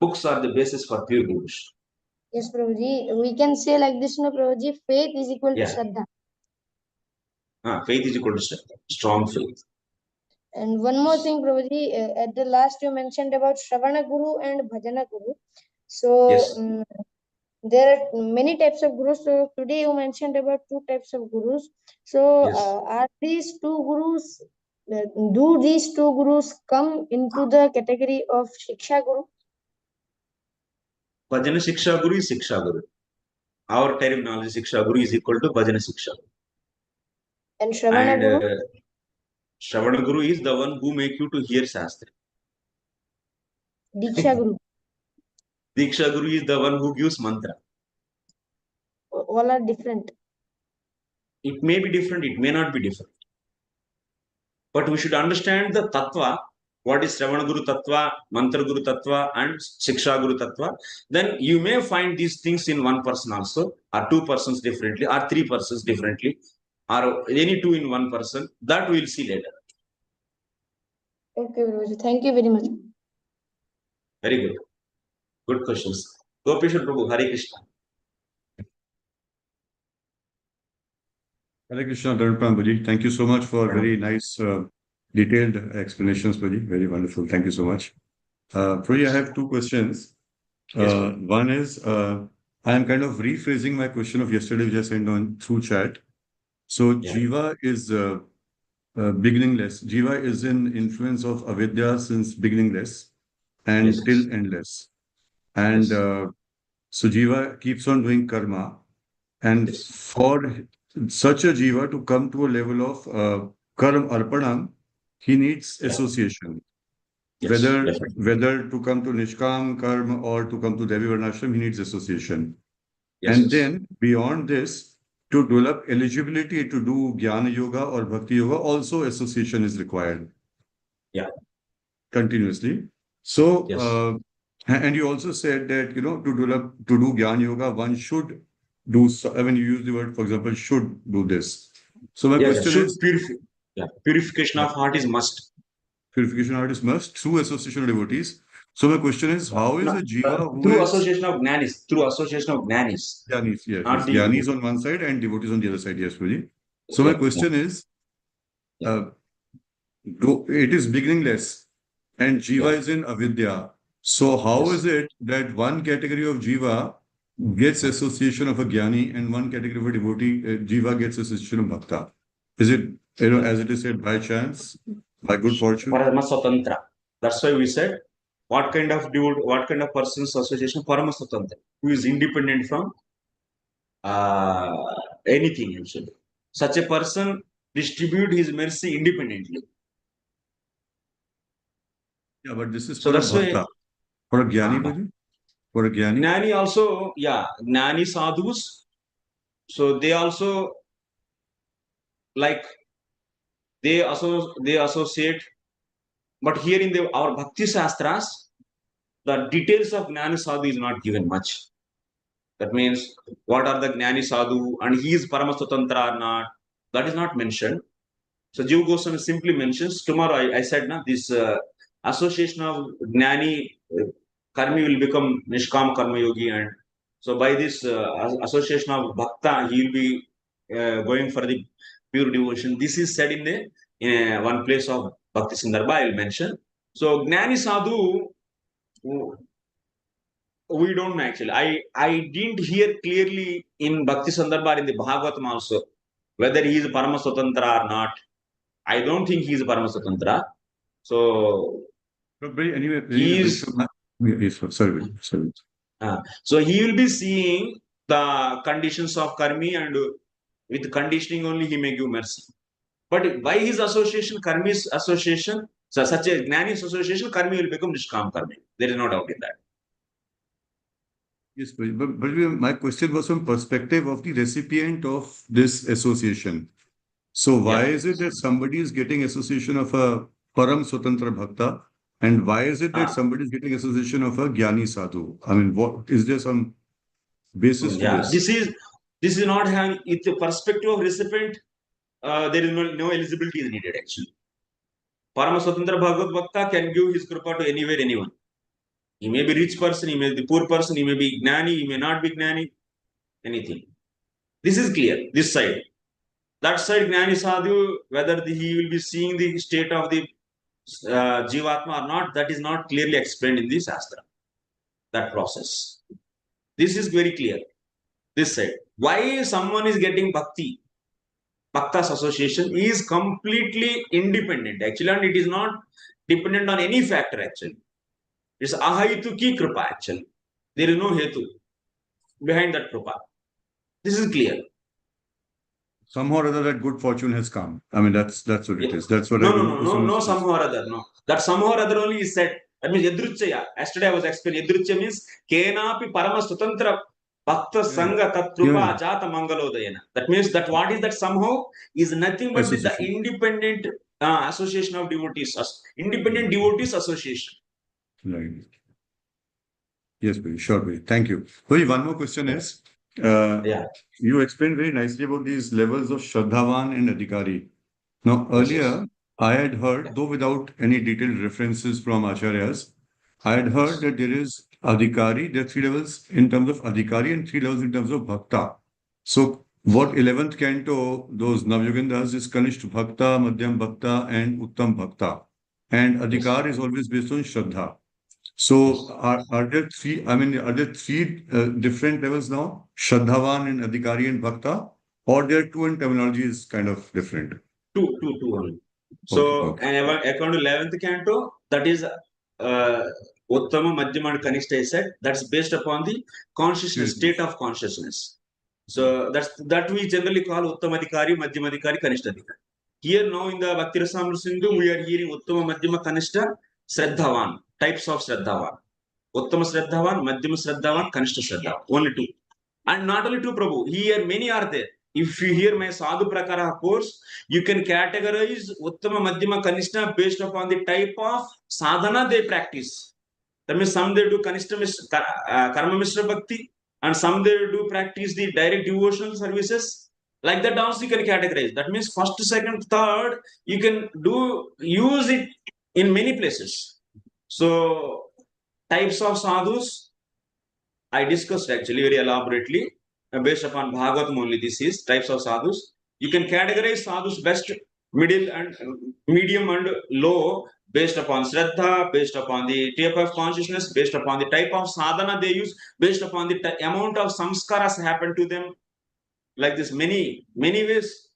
Books are the basis for pure devotion. Yes, Prabhuji. We can say like this, no, Prabhuji, faith is equal to Yeah. sraddha. Faith is equal to sraddha. Strong faith. And one more thing, Prabhuji, at the last you mentioned about sravana guru and bhajana guru. So Yes. there are many types of gurus. So today you mentioned about two types of gurus. So Yes. are these two gurus? Do these two gurus come into the category of shiksha guru? Bhajana Shiksha Guru is Shiksha Guru. Our terminology Shiksha Guru is equal to Bhajana Shiksha. And Shravana And Guru? Shravana Guru is the one who make you to hear Shastra. Diksha Guru? Diksha Guru is the one who gives mantra. All are different. It may be different, it may not be different. But we should understand the tattva. What is Shravana Guru Tattva, Mantra Guru Tattva, and Shiksha Guru Tattva? Then you may find these things in one person also, or two persons differently, or three persons differently, or any two in one person. That we will see later. Okay, Guruji. Thank you very much. Very good. Good questions. Gopeshwar Prabhu, Hare Krishna. Hare Krishna, Prabhuji. Thank you so much for very nice, detailed explanations, Prabhuji. Very wonderful. Thank you so much. Prabhuji, I have two questions. Yes, one is, I am kind of rephrasing my question of yesterday, which I sent on through chat. So, Yeah. Jiva is beginningless. Jiva is in influence of avidya since beginningless and Yes. till endless. And Yes. so Jiva keeps on doing karma. And Yes. for such a Jiva to come to a level of karma arpanam, he needs Yeah. association. Yes, Whether definitely. to come to Nishkam karma or to come to Devi Varnashram, he needs association. Yes, And yes. then beyond this, to develop eligibility to do Jnana Yoga or Bhakti Yoga, also association is required. Yeah. Continuously. So, Yes. and you also said that, you know, to do Jnana Yoga, one should do, I mean, you use the word, for example, should do this. So my Yes, question should is, purification of heart is must. purification artist must through association of devotees. So my question is, how is a Jiva who Through is association of gnanis, through association of gnanis, Jnanis, yes, not the Jnanis on one side and devotees on the other side, yes, Puji. So my yeah, question is, yeah, it is beginningless and Jiva yeah. is in avidya. So how is Yes. it that one category of Jiva gets association of a Jnani and one category of a devotee, Jiva gets association of Bhakta? Is it, you know, as it is said, by chance, by good fortune? Paramasatantra. That's why we said what kind of what kind of person's association? Paramasatantra, who is independent from uh, anything actually. Such a person distribute his mercy independently. Yeah, but this is So for a that's why Bhakta. For a Jnani, Puji? For a Jnani? Gnani also, yeah, Gnani sadhus. So they also like they associate, but here in our bhakti sastras, the details of Gnani sadhu is not given much. That means what are the Gnani sadhu and he is Paramasatantra or not. That is not mentioned. So Jiva Goswami simply mentions tomorrow. I said na this association of Gnani Karmi will become Nishkam Karma Yogi, and so by this association of Bhakta, he will be going for the pure devotion. This is said in the one place of Bhakti Sandarbha. I will mention. So Gnani Sadhu, we don't know actually. I didn't hear clearly in Bhakti Sandarbha in the Bhagavatam also whether he is Paramasatantra or not. I don't think he is Paramasatantra. So But anyway, he is. yes, sorry. So he will be seeing the conditions of karmi, and with conditioning only he may give mercy. But by his association, karmi's association, so such a gnani's association, karmi will become nishkam karmi. There is no doubt in that. Yes, but my question was from perspective of the recipient of this association. So why is it that somebody is getting association of a Param Swatantra Bhakta, and why is it that somebody is getting association of a Jnani Sadhu? I mean, what is there some basis to this? This is not having it's the perspective of recipient. There is no eligibility is needed actually. Parama Swatantra Bhagavad Bhakta can give his kripa to anywhere, anyone. He may be rich person, he may be poor person, he may be gnani, he may not be gnani, anything. This is clear, this side. That side, gnani sadhu, whether he will be seeing the state of the jivatma or not, that is not clearly explained in the sastra. That process. This is very clear. This side. Why someone is getting bhakti? Bhakta's association is completely independent actually, and it is not dependent on any factor actually. It's ahaitu ki kripa actually. There is no hetu behind that kripa. This is clear. Somehow or other that good fortune has come. I mean, that's what it is. That's what No, somehow or other. No. That somehow or other only is said. That means yadruchaya. Yesterday I was explaining. Yadruchaya means kenapi parama sutantra bhakta sangha tatrupa jata mangalodayana. That means that what is that somehow is nothing but the independent association of devotees. Independent devotees association. Right. Yes, Bhai. Sure, Bhai. Thank you. Bhai, one more question is, you explained very nicely about these levels of sraddhavan and adhikari. Now, earlier, I had heard, though without any detailed references from acharyas, I had heard that there is adhikari, there are 3 levels in terms of adhikari and 3 levels in terms of bhakta. So, what 11th canto, those Navyogindas is Kanishth Bhakta, Madhyam Bhakta, and Uttam Bhakta. And adhikar is always based on shraddha. So, are there 3, I mean, are there 3 different levels now? Sraddhavan and adhikari and bhakta? Or there are 2 and terminology is kind of different? Two only. So, Okay. according to 11th canto, that is uttama, madhyama, and kanistha is said. That's based upon the consciousness, state of consciousness. So that we generally call uttama adhikari, madhyama adhikari, kanistha adhikari. Here now in the Bhakti Rasamrita Sindhu, we are hearing uttama, madhyama, kanistha, sraddhavan, types of sraddhavan. Uttama sraddhavan, madhyama sraddhavan, kanistha sraddhavan. Only two. And not only two, Prabhu. Here many are there. If you hear my Sadhu Prakārāḥ course, you can categorize uttama, madhyama, kanistha based upon the type of sadhana they practice. That means some they do kanistha karma mishra bhakti, and some they do practice the direct devotional services. Like that also you can categorize. That means first, second, third, you can use it in many places. So types of sadhus I discussed actually very elaborately based upon Bhagavatam only. This is types of sadhus. You can categorize sadhus best, middle, and medium and low based upon sraddha, based upon the type of consciousness, based upon the type of sadhana they use, based upon the amount of samskaras happen to them. Like this, many ways,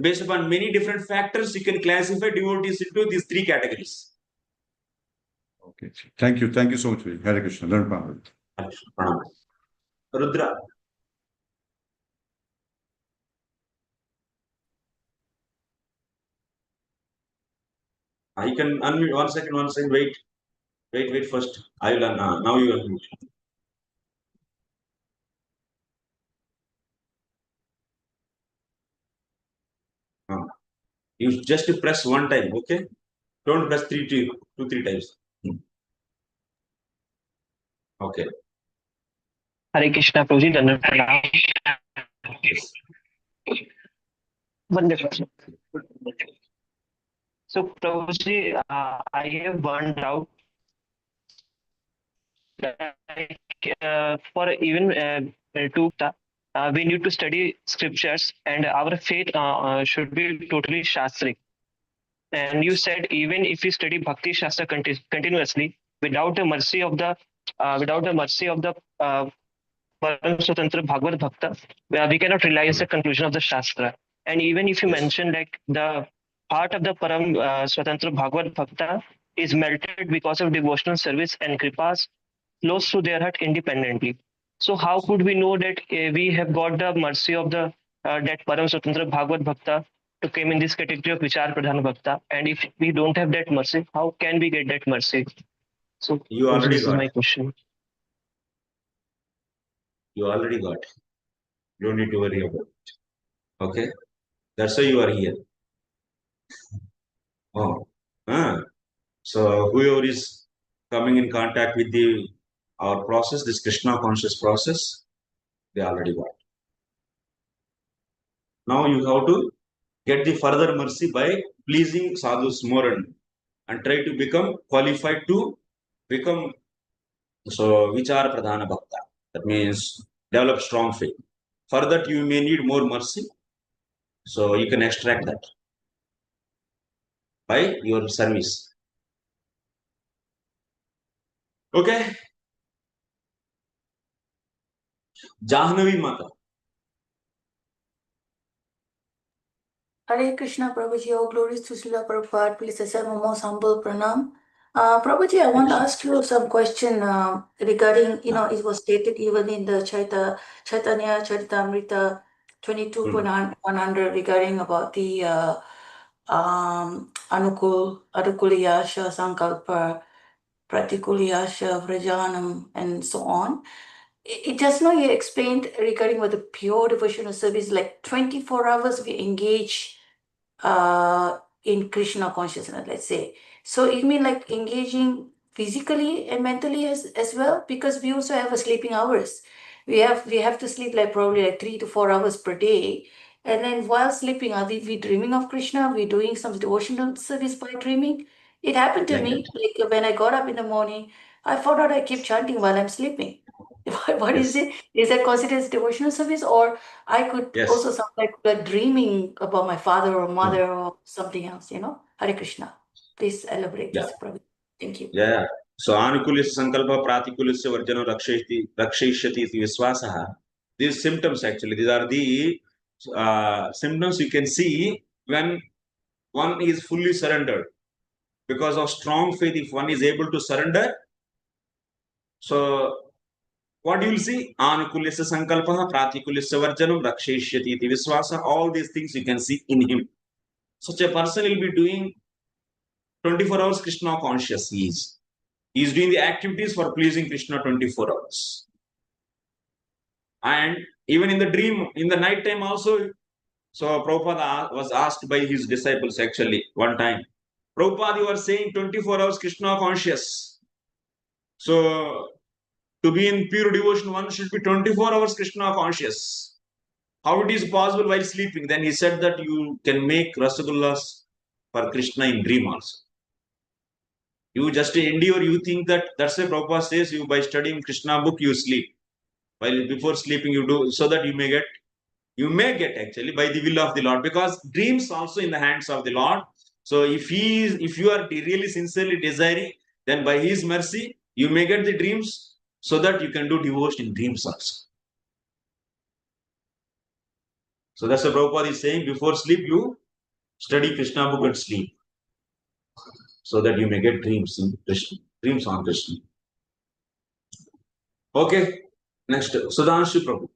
based upon many different factors, you can classify devotees into these three categories. Okay. Thank you so much. Hare Krishna. Learn Pranam. Rudra. You can unmute. One second. Wait first. I will now you unmute. You just press one time, okay? Don't press three times. Okay. Hare Krishna, Prabhuji. Yes. Wonderful. So, Prabhuji, I have one doubt. For even we need to study scriptures, and our faith should be totally shastric. And you said even if we study bhakti shastra continuously, without the mercy of the Param Swatantra Bhagavad Bhakta, we cannot realize the conclusion of the Shastra. And even if you mention like the heart of the Param Swatantra Bhagavad Bhakta is melted because of devotional service and kripas flows through their heart independently. So how could we know that we have got the mercy of the that Param Swatantra Bhagavad Bhakta to come in this category of Vicara Pradhana Bhakta? And if we don't have that mercy, how can we get that mercy? So You already this is my question. You already got. You don't need to worry about it. Okay? That's why you are here. Oh. So whoever is coming in contact with our process, this Krishna conscious process, they already got. Now you have to get the further mercy by pleasing sadhus more and try to become qualified to become Vicara Pradhana Bhakta. That means develop strong faith. For that, you may need more mercy. So you can extract that by your service. Okay? Jahnavi Mata. Hare Krishna, Prabhuji, all glories to Srila Prabhupada. Please accept my most humble pranam. Prabhuji, I want to ask you some question regarding, it was stated even in the Chaitanya Charitamrita 22.100 regarding about the Anukuliyasha, Sankalpa, Pratikuliyasha, Vrajanam, and so on. It just now you explained regarding what the pure devotional service, like 24 hours we engage in Krishna consciousness, let's say. So it means like engaging physically and mentally as well, because we also have a sleeping hours. We have to sleep like probably like 3 to 4 hours per day. And then while sleeping, are we dreaming of Krishna? We're doing some devotional service by dreaming. It happened to me, like when I got up in the morning, I found out I keep chanting while I'm sleeping. What is it? Is that considered as devotional service, or I could also sound like dreaming about my father or mother or something else, Hare Krishna. Please elaborate this, Prabhu. Thank you. Yeah. So anukulisya sankalpa pratikulisya varjana rakshishyati iti viswasaha. These symptoms actually, these are the symptoms you can see when one is fully surrendered. Because of strong faith, if one is able to surrender, so what you will see? Anukulyasya sankalpaha, pratikulyasya varjanam, rakshishyati iti viswasa. All these things you can see in him. Such a person will be doing 24 hours Krishna conscious. He is doing the activities for pleasing Krishna 24 hours. And even in the dream, in the night time also, so Prabhupada was asked by his disciples actually one time, Prabhupada, you are saying 24 hours Krishna conscious. So to be in pure devotion, one should be 24 hours Krishna conscious. How it is possible while sleeping? Then he said that you can make rasagullas for Krishna in dream also. You just endure, you think that that's why Prabhupada says you by studying Krishna book you sleep. While before sleeping you do, so that you may get actually by the will of the Lord, because dreams also in the hands of the Lord. So if you are really sincerely desiring, then by his mercy you may get the dreams, so that you can do devotion in dreams also. So that's what Prabhupada is saying, before sleep you study Krishna book and sleep, so that you may get dreams in Krishna, dreams on Krishna. Okay, next Sudhanshu Prabhu.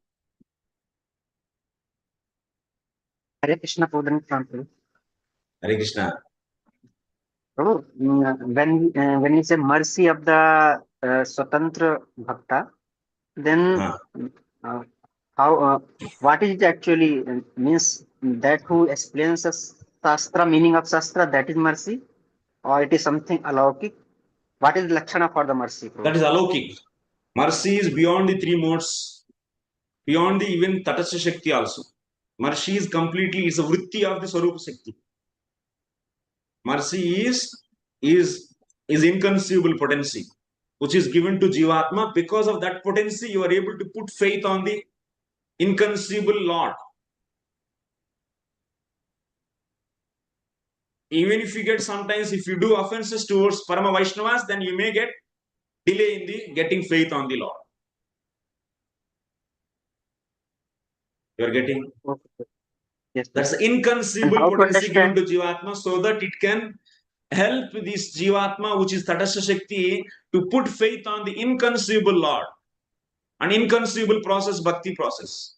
Hare Krishna, Prabhu. Hare Krishna. Prabhu, when you say mercy of the Swatantra Bhakta, then what is it actually means? That who explains the sastra, meaning of sastra, that is mercy, or it is something alaukik? What is the lakshana for the mercy, Prabhu? That is alaukik. Mercy is beyond the three modes, beyond the even tatastha shakti also. Mercy is completely, is a vritti of the Swarupa Shakti. Mercy is inconceivable potency, which is given to jivatma. Because of that potency, you are able to put faith on the inconceivable Lord. Even if you get sometimes, if you do offenses towards Parama Vaishnavas, then you may get delay in the getting faith on the Lord. You are getting? Okay. Yes, that's the inconceivable potency given to jivatma, so that it can help this jivatma, which is tatastha shakti, to put faith on the inconceivable Lord. An inconceivable process, bhakti process.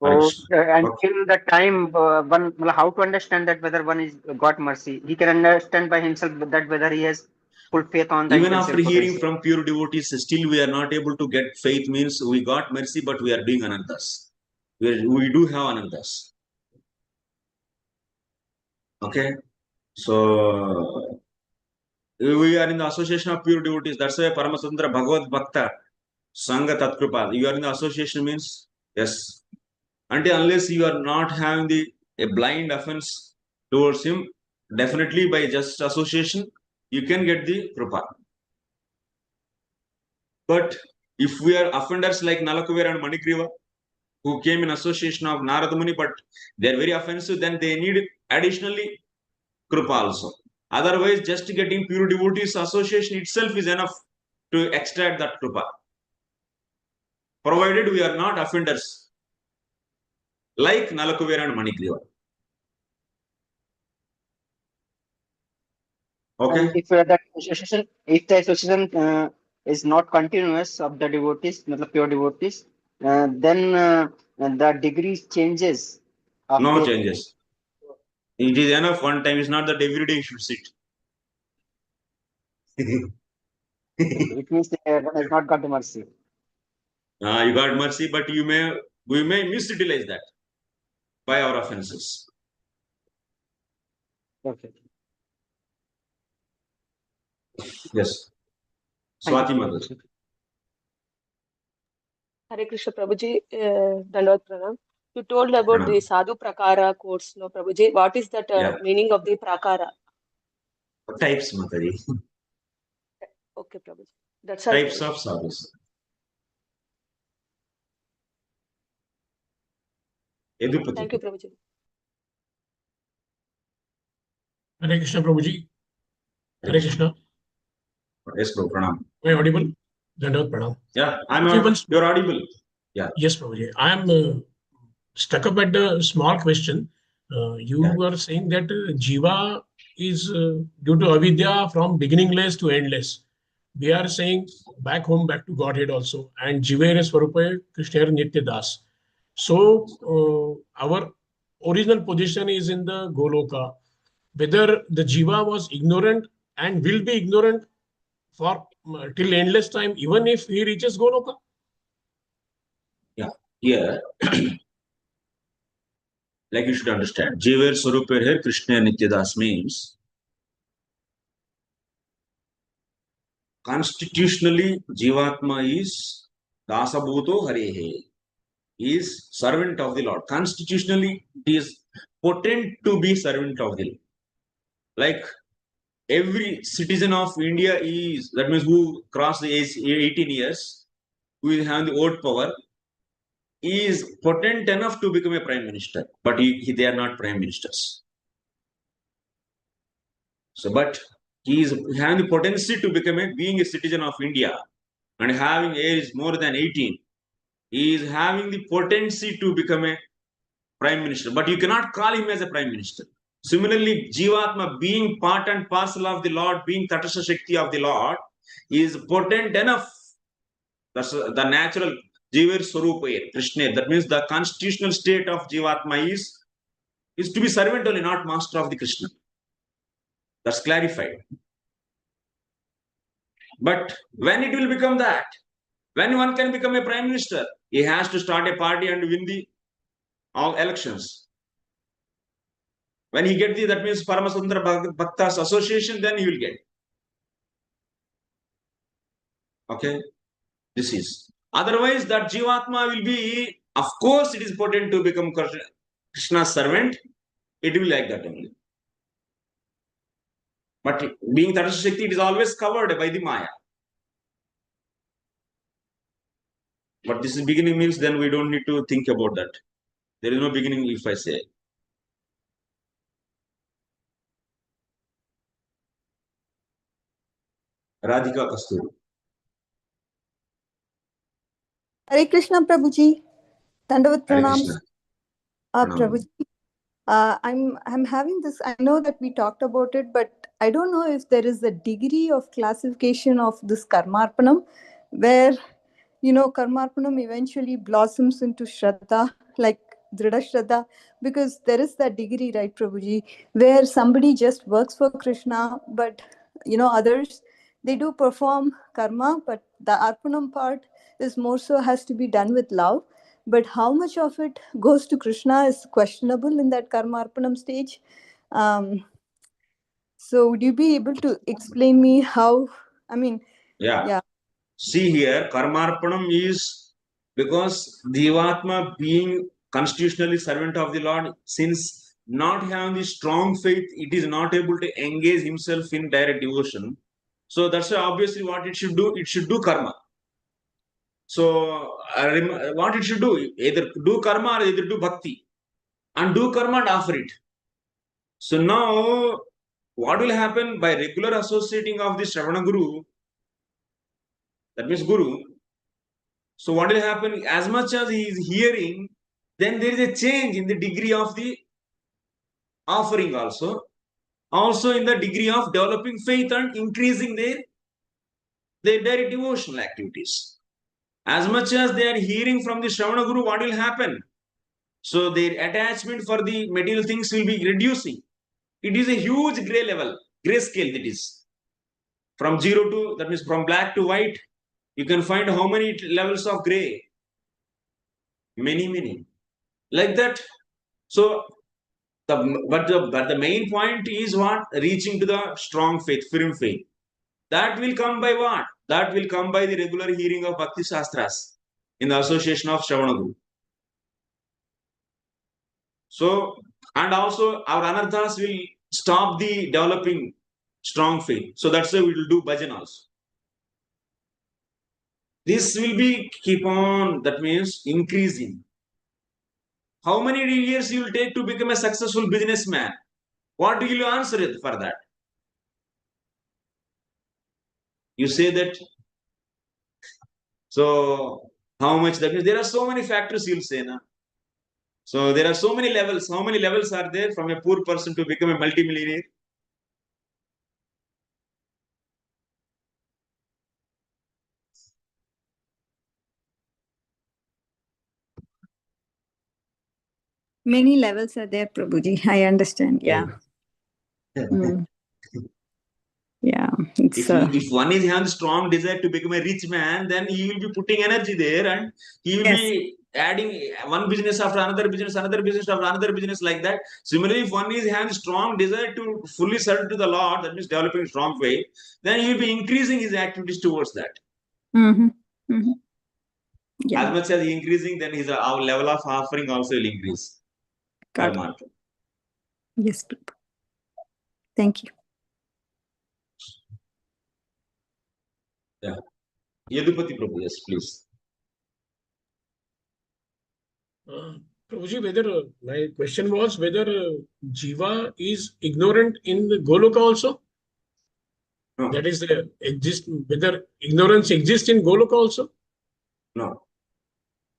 So until the time one, how to understand that whether one is got mercy? He can understand by himself that whether he has full faith on the even after hearing from pure devotees, still we are not able to get faith. Means we got mercy, but we are doing anandas. We do have anandas. Okay, so we are in the association of pure devotees. That's why Paramasundara Bhagavad Bhakta Sangha Tatkrupa. You are in the association means yes. Unless you are not having a blind offense towards him, definitely by just association you can get the krupa. But if we are offenders like Nalakuvera and Manikriva, who came in association of Narada Muni, but they are very offensive, then they need additionally krupa also. Otherwise, just getting pure devotees association itself is enough to extract that krupa, provided we are not offenders like Nalakuvera and Manikriva. Okay. And if the association is not continuous of the devotees, pure devotees, then the degree changes. No changes. It is enough one time. It's not that every day you should sit. It means one has not got the mercy. You got mercy, but we may misutilize that by our offenses. Okay. Yes. Swati Mother. Hare Krishna Prabhuji, Dandavad Pranam. You told about the Sadhu Prakārāḥ course, no Prabhuji. What is that meaning of the Prakārāḥ? Types, Mataji. Okay, Prabhuji. That's all. Types of sadhus. Edupati. Thank you, Prabhuji. Hare Krishna Prabhuji. Hare Krishna. Yes, Prabhu. Pranam. Am I audible? Dandavad Pranam. Yeah, you're audible. Yes, Prabhuji. I am stuck up at the small question. You were saying that jiva is due to avidya from beginningless to endless. We are saying back home, back to Godhead also, and jivere swarupa Krishna nitya das. So our original position is in the Goloka. Whether the jiva was ignorant and will be ignorant for till endless time, even if he reaches Goloka. Here, like you should understand, Jiver Swarupa here, Krishna Nityadas means constitutionally Jivatma is Dasabhuto Harehe, is servant of the Lord. Constitutionally, he is potent to be servant of the Lord. Like every citizen of India is, that means who crossed the age 18 years, who is having the vote power, is potent enough to become a prime minister, but they are not prime ministers. So, but he is having the potency to become being a citizen of India and having age more than 18. He is having the potency to become a prime minister, but you cannot call him as a prime minister. Similarly, Jivatma, being part and parcel of the Lord, being Tatasa Shakti of the Lord, is potent enough. That's the natural Jivar Swarupa, Krishna. That means the constitutional state of Jivatma is to be servant only, not master of the Krishna. That's clarified. But when it will become that, when one can become a prime minister, he has to start a party and win the all elections. When he gets that means Paramasundara Bhaktas association, then he will get. Okay, this is. Otherwise, that Jivatma will be, of course, it is potent to become Krishna's servant. It will be like that only. But being Tatasa Shakti, it is always covered by the Maya. But this is beginning means then we don't need to think about that. There is no beginning if I say. Radhika Kasturi. Hare Krishna, Prabhuji. Dandavat Hare pranams. Krishna. Prabhuji, I'm having this. I know that we talked about it, but I don't know if there is a degree of classification of this karmarpanam, where karmarpanam eventually blossoms into shraddha, like drdha shraddha, because there is that degree, right, Prabhuji, where somebody just works for Krishna, but others, they do perform karma, but the arpanam part is more so has to be done with love. But how much of it goes to Krishna is questionable in that karma arpanam stage. So would you be able to explain me how? I mean, yeah. See here, karmarpanam is because Jivatma being constitutionally servant of the Lord, since not having the strong faith, it is not able to engage himself in direct devotion. So that's obviously what it should do. It should do karma. So what it should do, either do karma or either do bhakti. And do karma and offer it. So now, what will happen by regular associating of the sravana guru, that means guru, so what will happen, as much as he is hearing, then there is a change in the degree of the offering also in the degree of developing faith and increasing their devotional activities. As much as they are hearing from the Shravana Guru, what will happen? So their attachment for the material things will be reducing. It is a huge gray level, gray scale that is. From 0 to, that means from black to white, you can find how many levels of gray? Many. Like that. So, but the main point is what? Reaching to the strong faith, firm faith. That will come by what? That will come by the regular hearing of Bhakti Sastras in the association of Shravana Guru. So, and also our anarthas will stop the developing strong faith. So that's why we will do bhajana also. This will be keep on, that means increasing. How many years you will take to become a successful businessman? What will you answer it for that? You say that. So How much that means? There are so many factors, you'll say, na. So there are so many levels. How many levels are there from a poor person to become a multimillionaire? Many levels are there, Prabhuji. I understand. Yeah. Mm. Yeah. If one is having strong desire to become a rich man, then he will be putting energy there, and he will be adding one business after another business after another business, like that. Similarly, if one is having strong desire to fully serve to the Lord, that means developing strong faith, then he will be increasing his activities towards that. Mm-hmm. Mm-hmm. Yeah. As much as he increasing, then his our level of offering also will increase. Yes. Thank you. Yeah. Yadupati Prabhu, yes, please. Prabhuji, whether my question was whether Jiva is ignorant in the Goloka also? No. That is whether ignorance exists in Goloka also? No.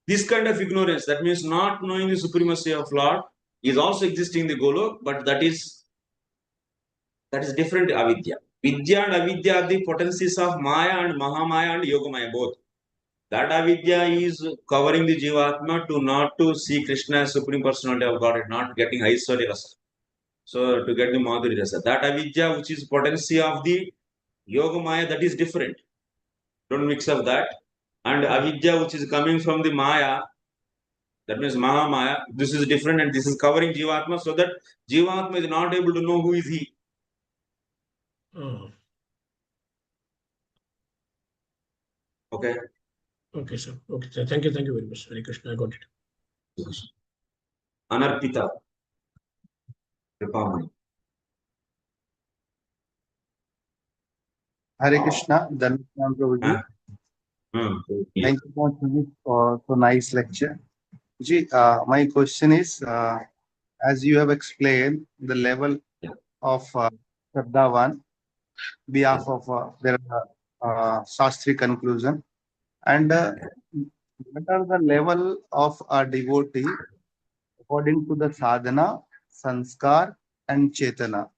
This kind of ignorance, that means not knowing the supremacy of Lord, is also existing in the Golok, but that is different avidya. Vidya and avidya are the potencies of Maya and Mahamaya and Yogamaya both. That avidya is covering the jivatma not to see Krishna as supreme personality of God, not getting Aishwarya rasa. So to get the Madhuri rasa. That avidya, which is potency of the Yogamaya, that is different. Don't mix up that. And avidya, which is coming from the Maya, that means Mahamaya, this is different, and this is covering jivatma, so that jivatma is not able to know who is he. Okay. Okay, sir. Okay, sir. Thank you very much. Hare Krishna, I got it. Anarpita. Kripamani. Hare Krishna, Dhananjay Prabhuji. Thank you so much for so nice lecture. Ji, my question is, as you have explained, the level of sraddhavan, behalf of their sastri conclusion, and what are the level of a devotee according to the sadhana, sanskar, and chetana?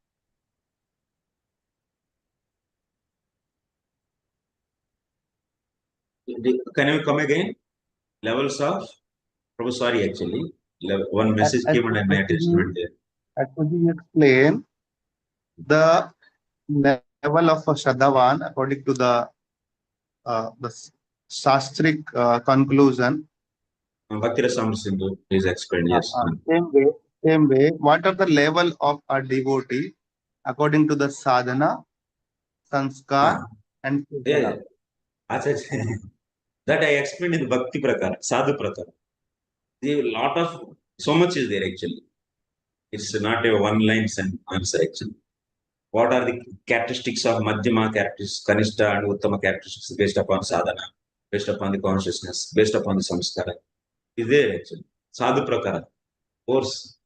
Can you come again? Levels of? Prabhu, sorry, actually. One message came and I made adjustment there. Could you explain the level of sraddhavan according to the sastric conclusion? Bhakti Rasamsindhu is explained, yes. Same way, what are the level of a devotee according to the sadhana, sanskar, and yeah. That I explained in the Bhakti Prakārāḥ, Sadhu Prakārāḥ. A lot of, so much is there actually. It's not a one-line answer actually. What are the characteristics of madhyama characteristics, kanistha and uttama characteristics based upon sadhana, based upon the consciousness, based upon the samskara? Is there actually. Sadhu Prakārāḥ. Of course,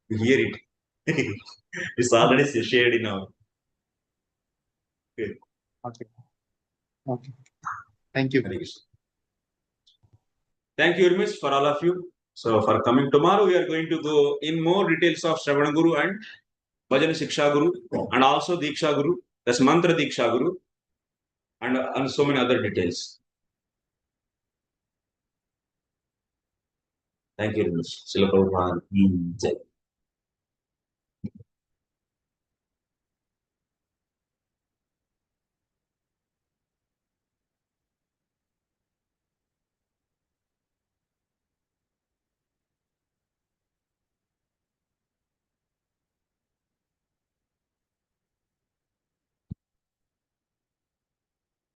you hear it. It's already shared in our. Okay. Thank you. Thank you very much for all of you. So for coming tomorrow, we are going to go in more details of Sravana Guru and bhajana Shiksha Guru, and also Diksha Guru, that's Mantra Diksha Guru, and so many other details. Thank you very much. Srila Prabhupada.